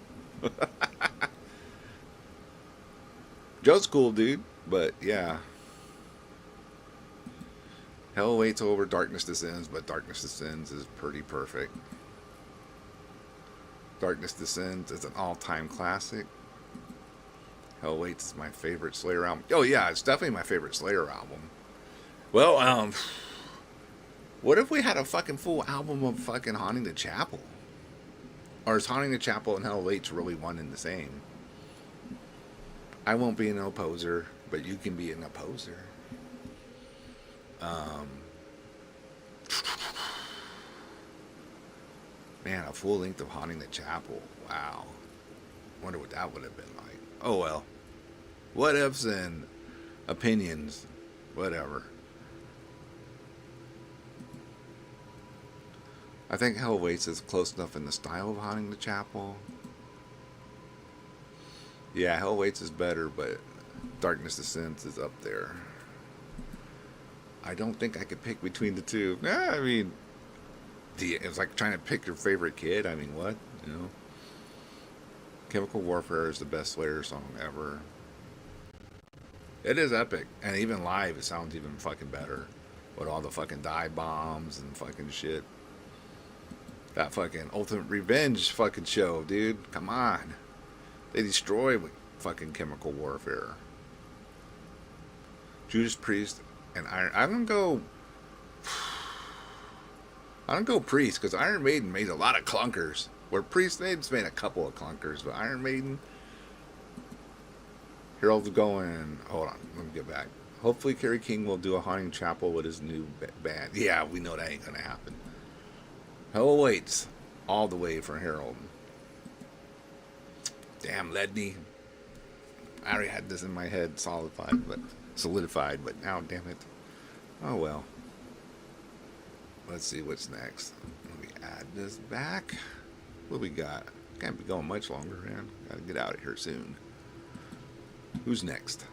Joe's cool, dude, but yeah. Hell Awaits over Darkness Descends, but Darkness Descends is pretty perfect. Darkness Descends is an all-time classic. Hell Awaits is my favorite Slayer album. Oh yeah, it's definitely my favorite Slayer album. Well, what if we had a fucking full album of fucking Haunting the Chapel? Or is Haunting the Chapel and Hell Awaits really one and the same? I won't be an opposer, but you can be an opposer. Man, a full length of Haunting the Chapel. Wow. Wonder what that would have been like. Oh well. What ifs and opinions. Whatever. I think Hell Awaits is close enough in the style of Haunting the Chapel. Yeah, Hell Awaits is better, but Darkness Descends is up there. I don't think I could pick between the two. I mean, it was like trying to pick your favorite kid. I mean, what? You know? Chemical Warfare is the best Slayer song ever. It is epic. And even live, it sounds even fucking better. With all the fucking dive bombs and fucking shit. That fucking Ultimate Revenge fucking show, dude. Come on. They destroy fucking Chemical Warfare. Judas Priest and Iron... I don't go Priest, because Iron Maiden made a lot of clunkers. Where Priest, they've made a couple of clunkers, but Iron Maiden... Harold's going... Hold on, let me get back. Hopefully Kerry King will do a Haunting Chapel with his new band. Yeah, we know that ain't gonna happen. Hell Awaits all the way for Harold. Damn, Ledney. I already had this in my head solidified, but now, damn it. Oh well. Let's see what's next. Let me add this back. What we got? Can't be going much longer, man. Gotta get out of here soon. Who's next?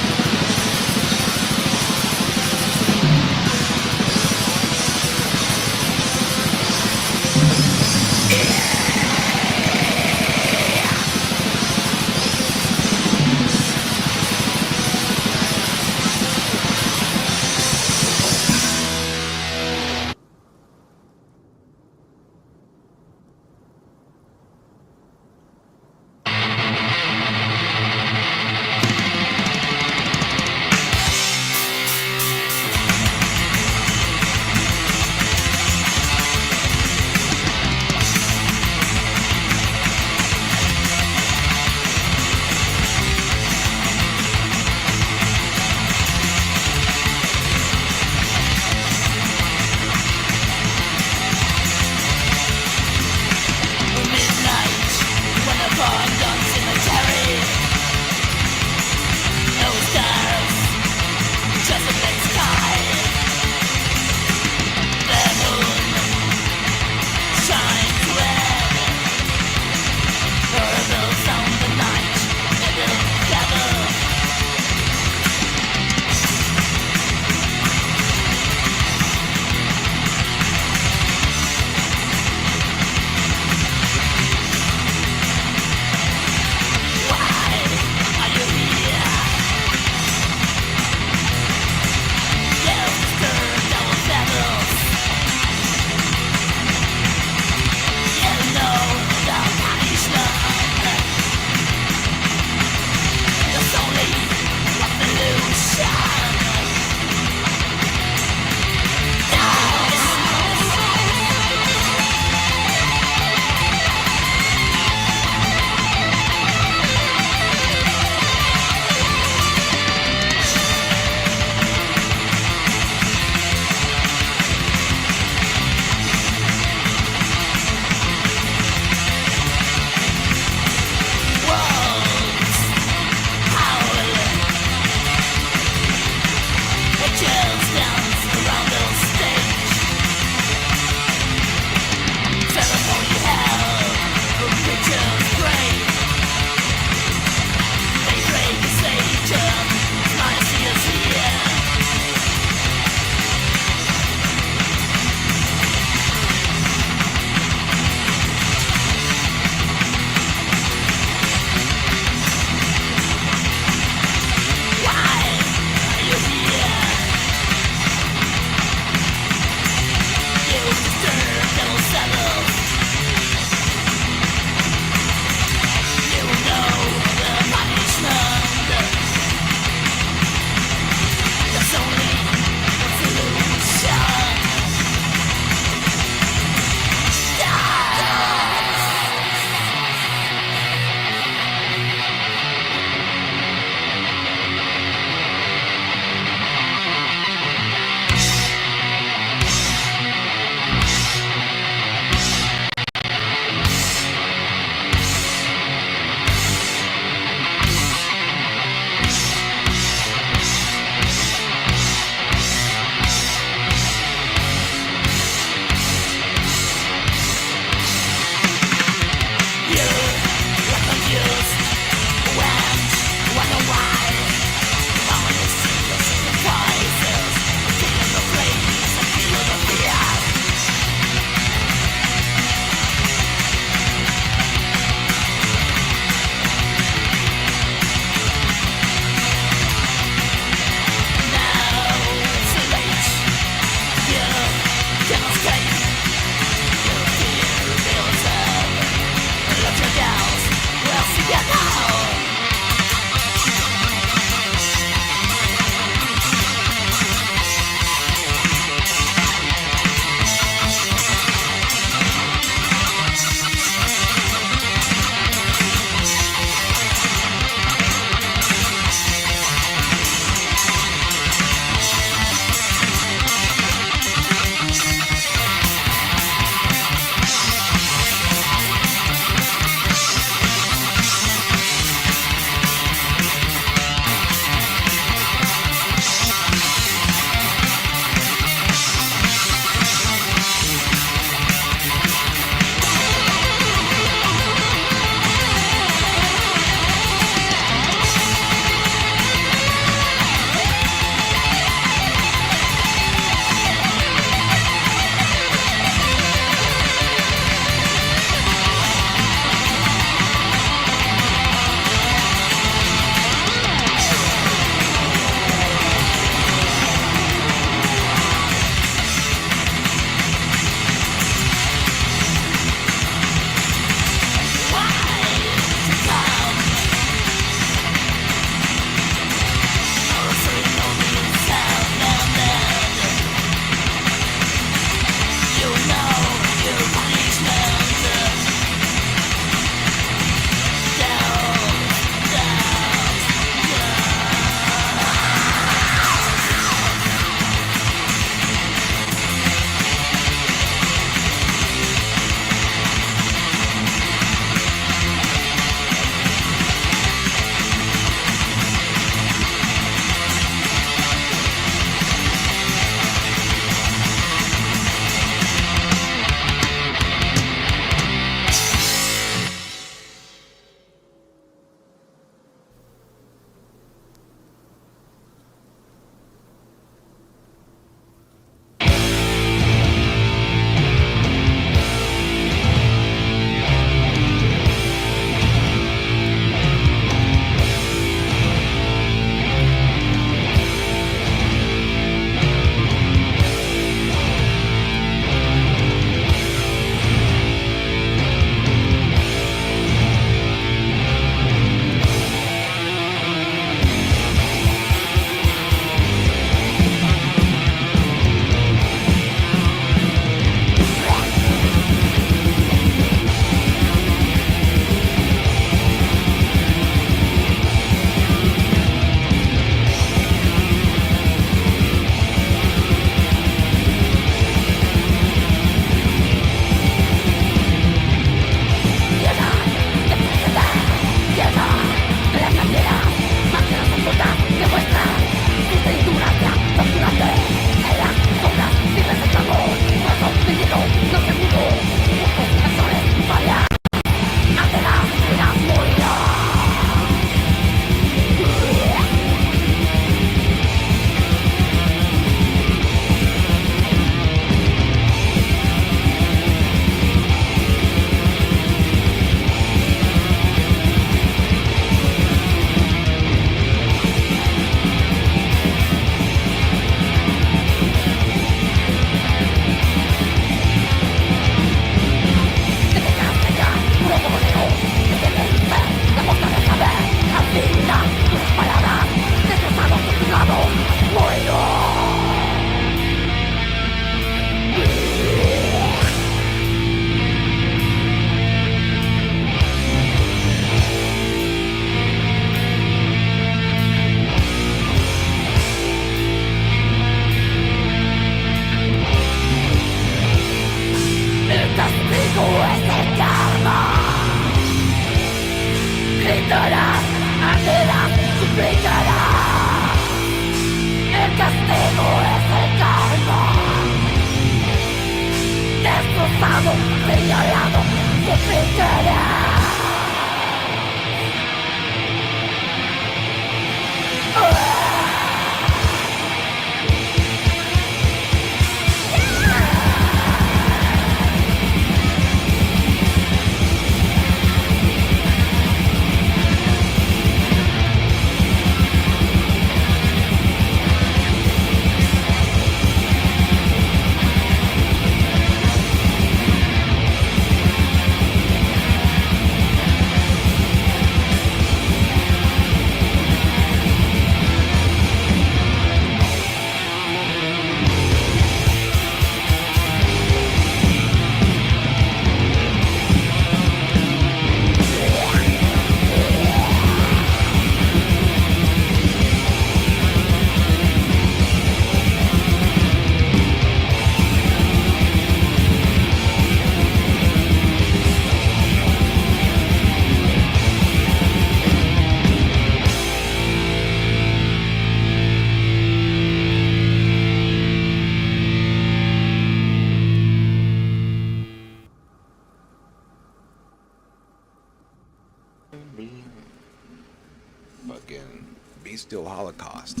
Fucking Bestial Holocaust.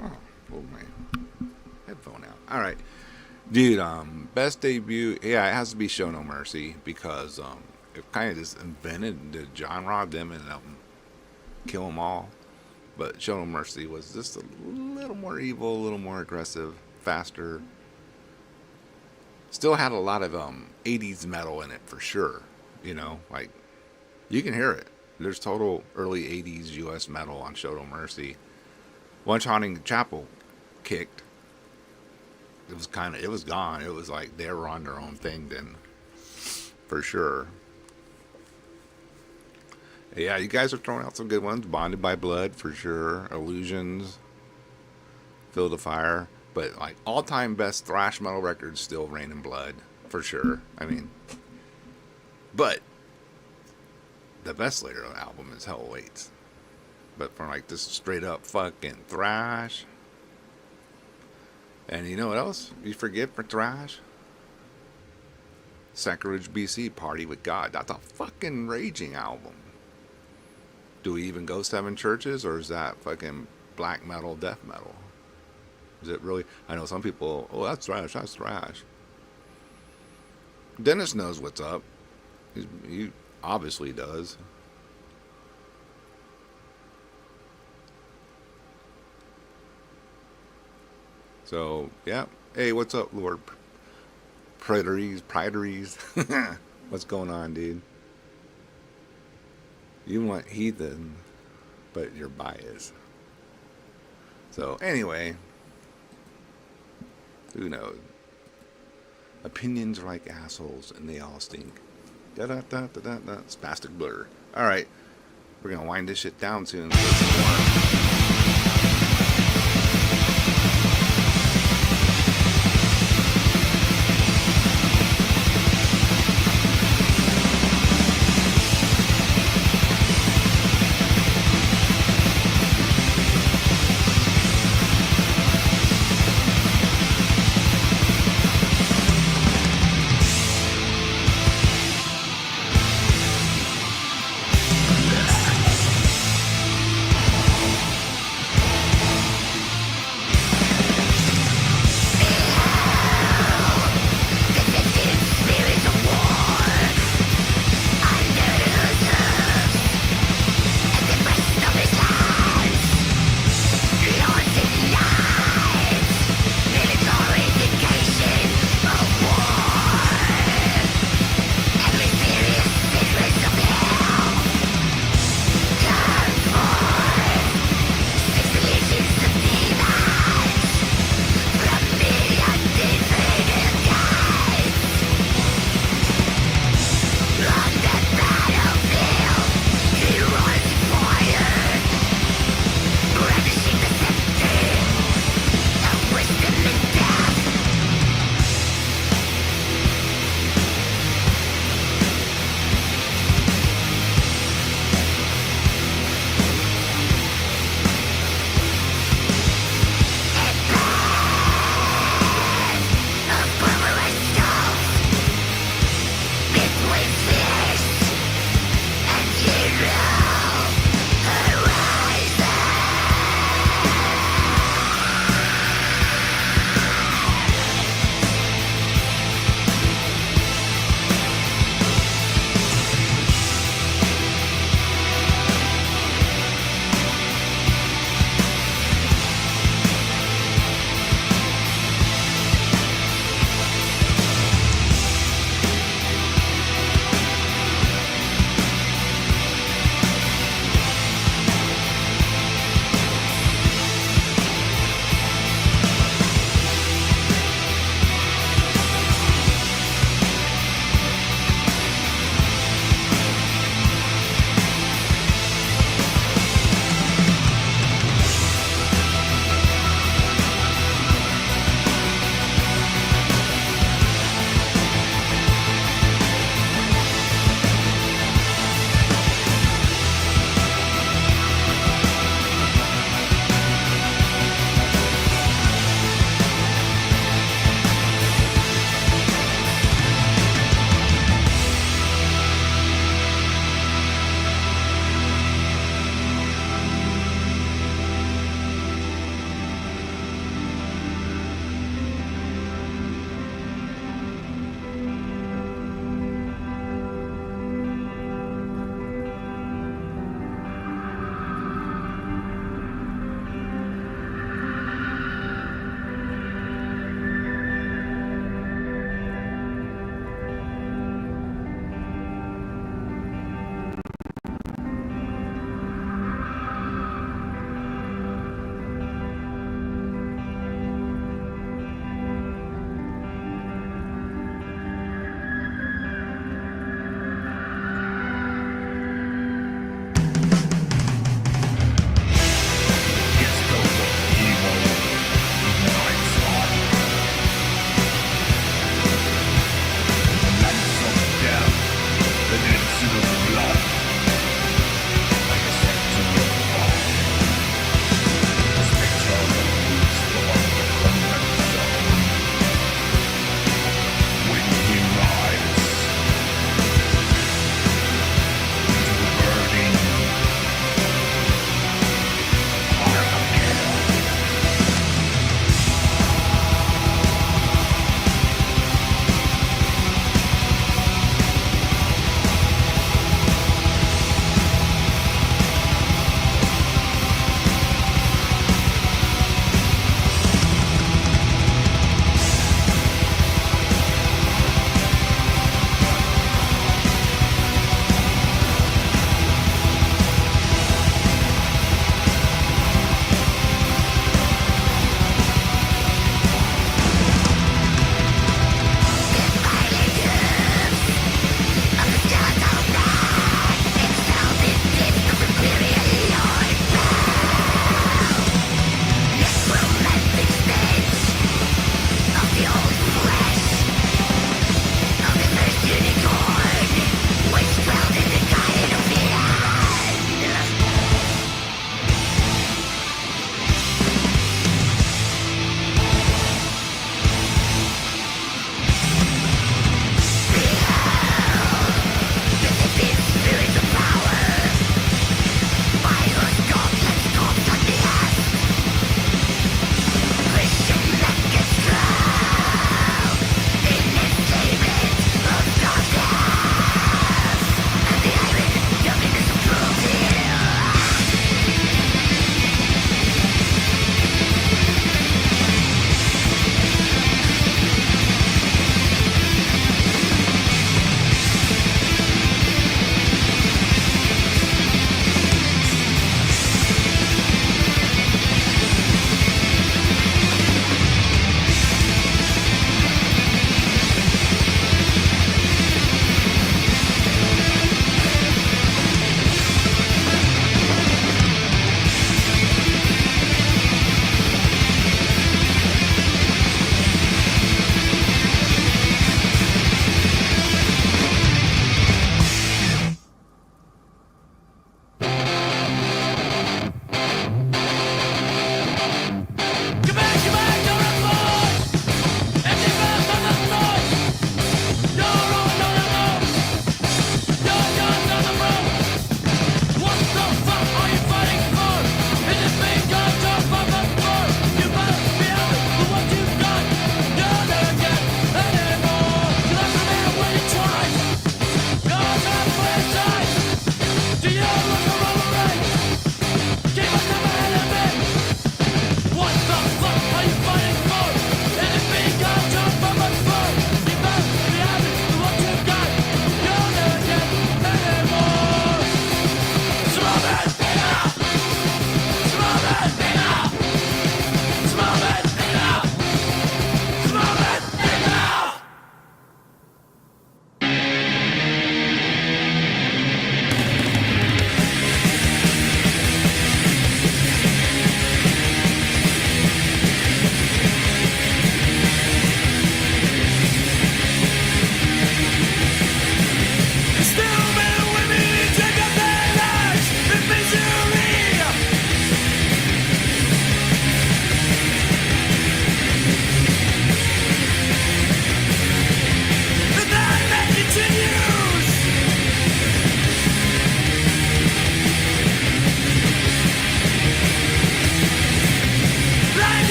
Oh, pulled my headphone out. All right, dude. Best debut. Yeah, it has to be Show No Mercy because it kind of just invented the genre. Them and Kill 'Em All. But Show No Mercy was just a little more evil, a little more aggressive, faster. Still had a lot of 80s metal in it for sure. You know, like you can hear it. There's total early 80s US metal on Show No Mercy. Once Haunting Chapel kicked, it was gone. It was like they were on their own thing then, for sure. Yeah, you guys are throwing out some good ones. Bonded by Blood, for sure. Illusions. Fill the Fire. But, like, all-time best thrash metal records still Rain and Blood, for sure. I mean, but the best later album is Hell Awaits. But for, like, this straight-up fucking thrash. And you know what else you forget for thrash? Sacrilege BC, Party with God. That's a fucking raging album. Do we even go Seven Churches, or is that fucking black metal, death metal? Is it really? I know some people, oh, that's thrash, that's thrash. Dennis knows what's up. He obviously does. So, yeah. Hey, what's up, Lord Prideries? What's going on, dude? You want heathen, but you're biased. So, anyway, who knows? Opinions are like assholes, and they all stink. Da-da-da-da-da-da. Spastic Blur. Alright, we're going to wind this shit down soon.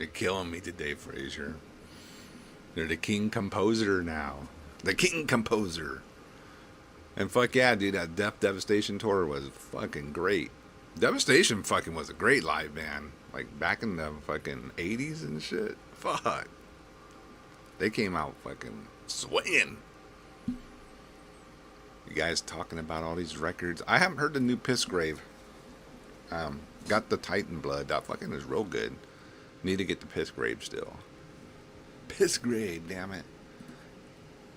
You're killing me today, Frazier. They're the king composer now. The king composer. And fuck yeah, dude, that Death Devastation tour was fucking great. Devastation fucking was a great live band. Like back in the fucking 80s and shit. Fuck. They came out fucking swinging. You guys talking about all these records. I haven't heard the new Pissgrave. Got the Titan Blood. That fucking is real good. Need to get the Pissgrave still. Pissgrave, damn it.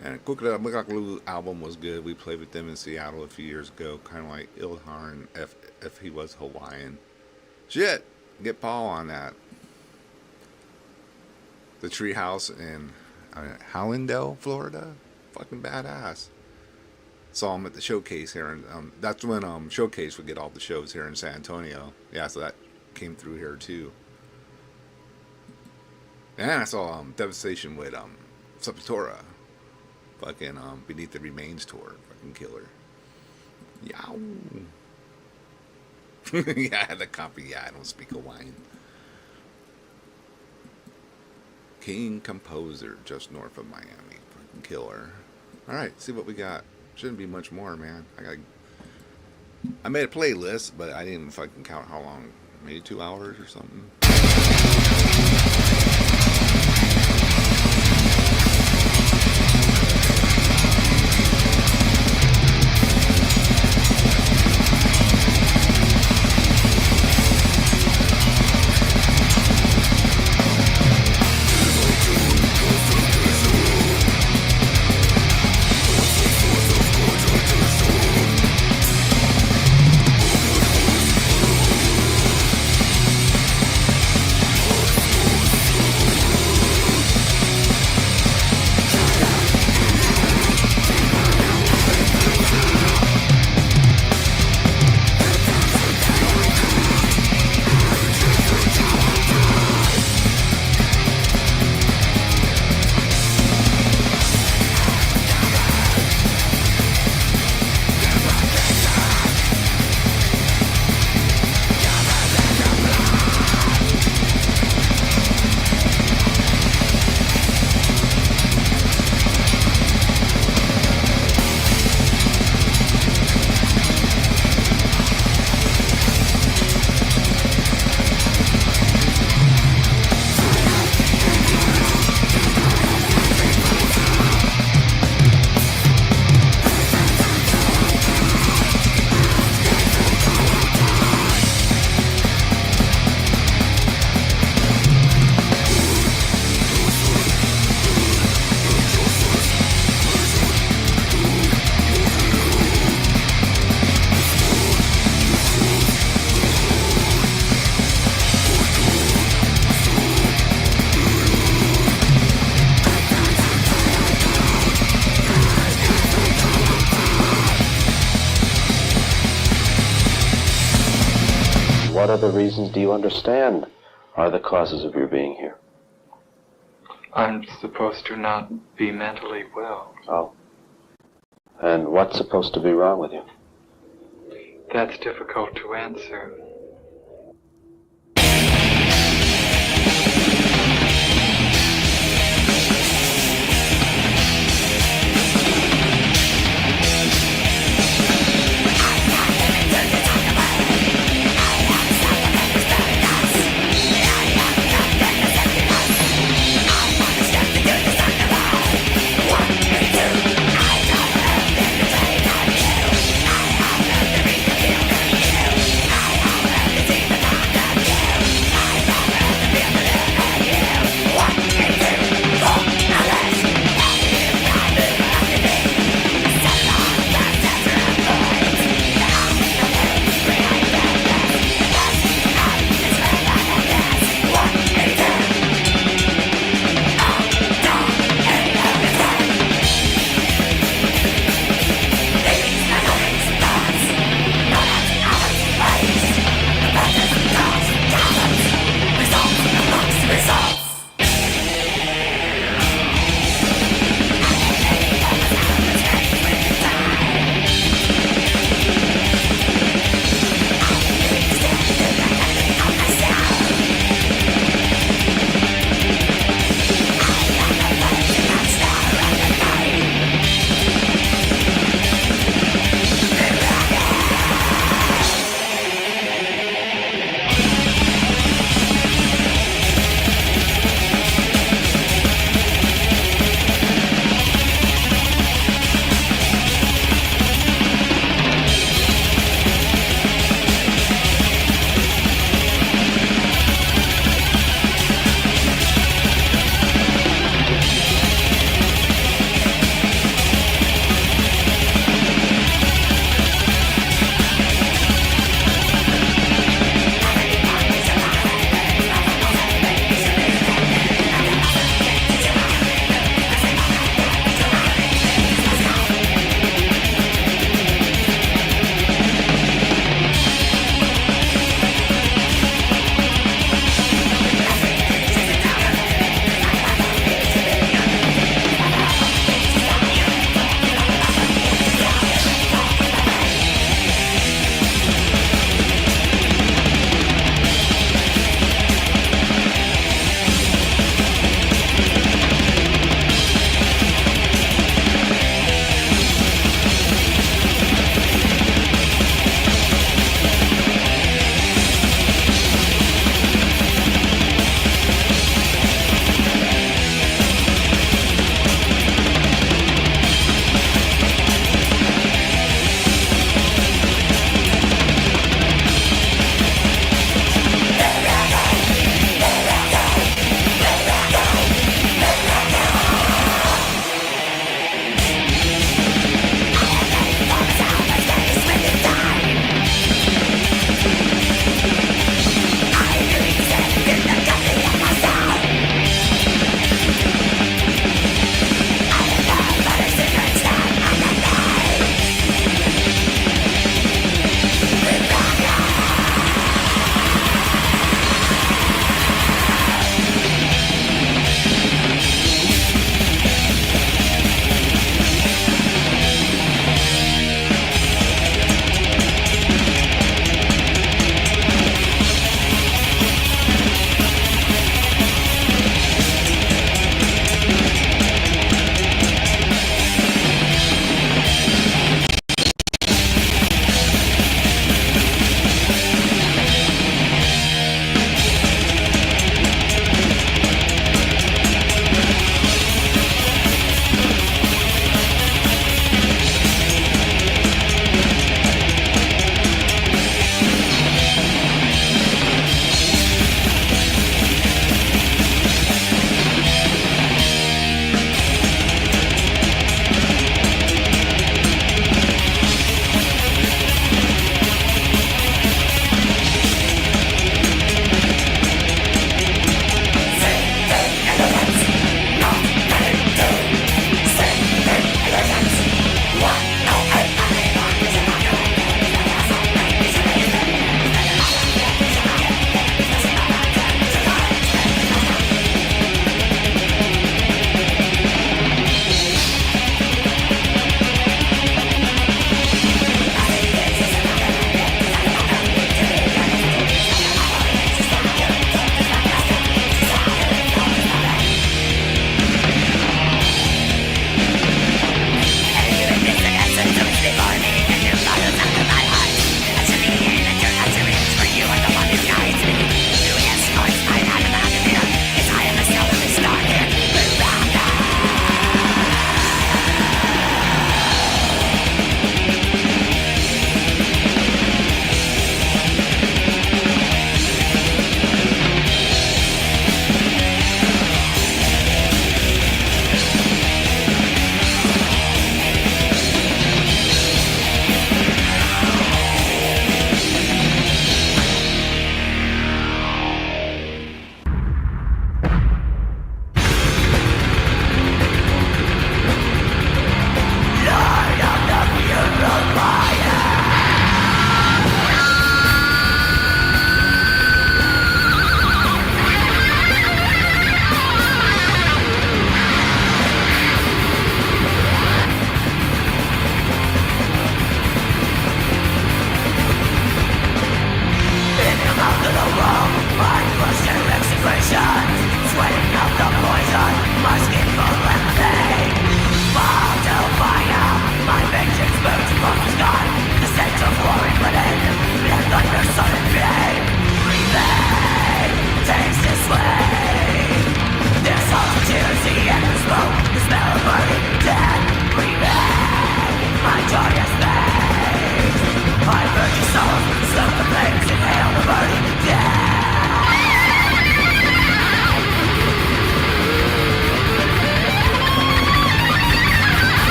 And Kukulaklu album was good. We played with them in Seattle a few years ago. Kind of like Ilharn if he was Hawaiian. Shit. Get Paul on that. The Treehouse in Hallandale, Florida. Fucking badass. Saw him at the Showcase here. And that's when Showcase would get all the shows here in San Antonio. Yeah, so that came through here too. And I saw Devastation with Sepultura. Fucking Beneath the Remains tour. Fucking killer. Yow. Yeah, I had a copy. Yeah, I don't speak Hawaiian. King Composer, just north of Miami. Fucking killer. Alright, see what we got. Shouldn't be much more, man. I made a playlist, but I didn't fucking count how long. Maybe 2 hours or something. What other reasons do you understand are the causes of your being here? I'm supposed to not be mentally well. Oh. And what's supposed to be wrong with you? That's difficult to answer. I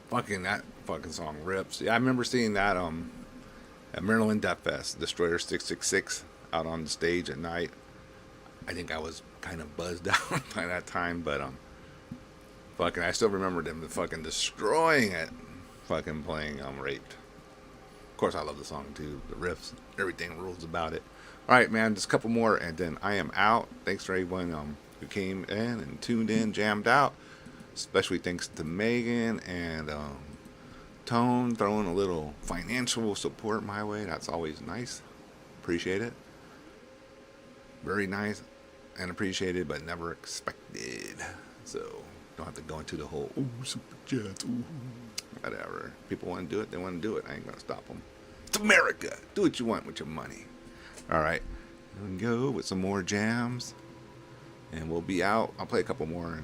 Fucking that fucking song rips. Yeah, I remember seeing that at Maryland Death Fest, Destroyer 666 out on the stage at night. I think I was kind of buzzed out by that time, but fucking I still remember them fucking destroying it, fucking playing Raped. Of course I love the song too, the riffs, everything rules about it. Alright man, just a couple more and then I am out. Thanks for everyone who came in and tuned in, jammed out. Especially thanks to Megan and Tone throwing a little financial support my way. That's always nice. Appreciate it. Very nice and appreciated, but never expected. So don't have to go into the whole super chat, whatever. People want to do it, they want to do it. I ain't gonna stop them. It's America. Do what you want with your money. All right, here we go with some more jams, and we'll be out. I'll play a couple more.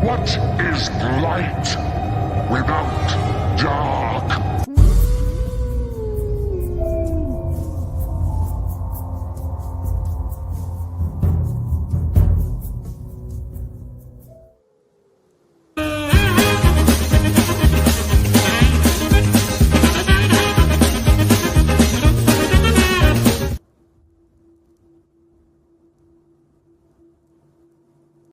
What is light without dark?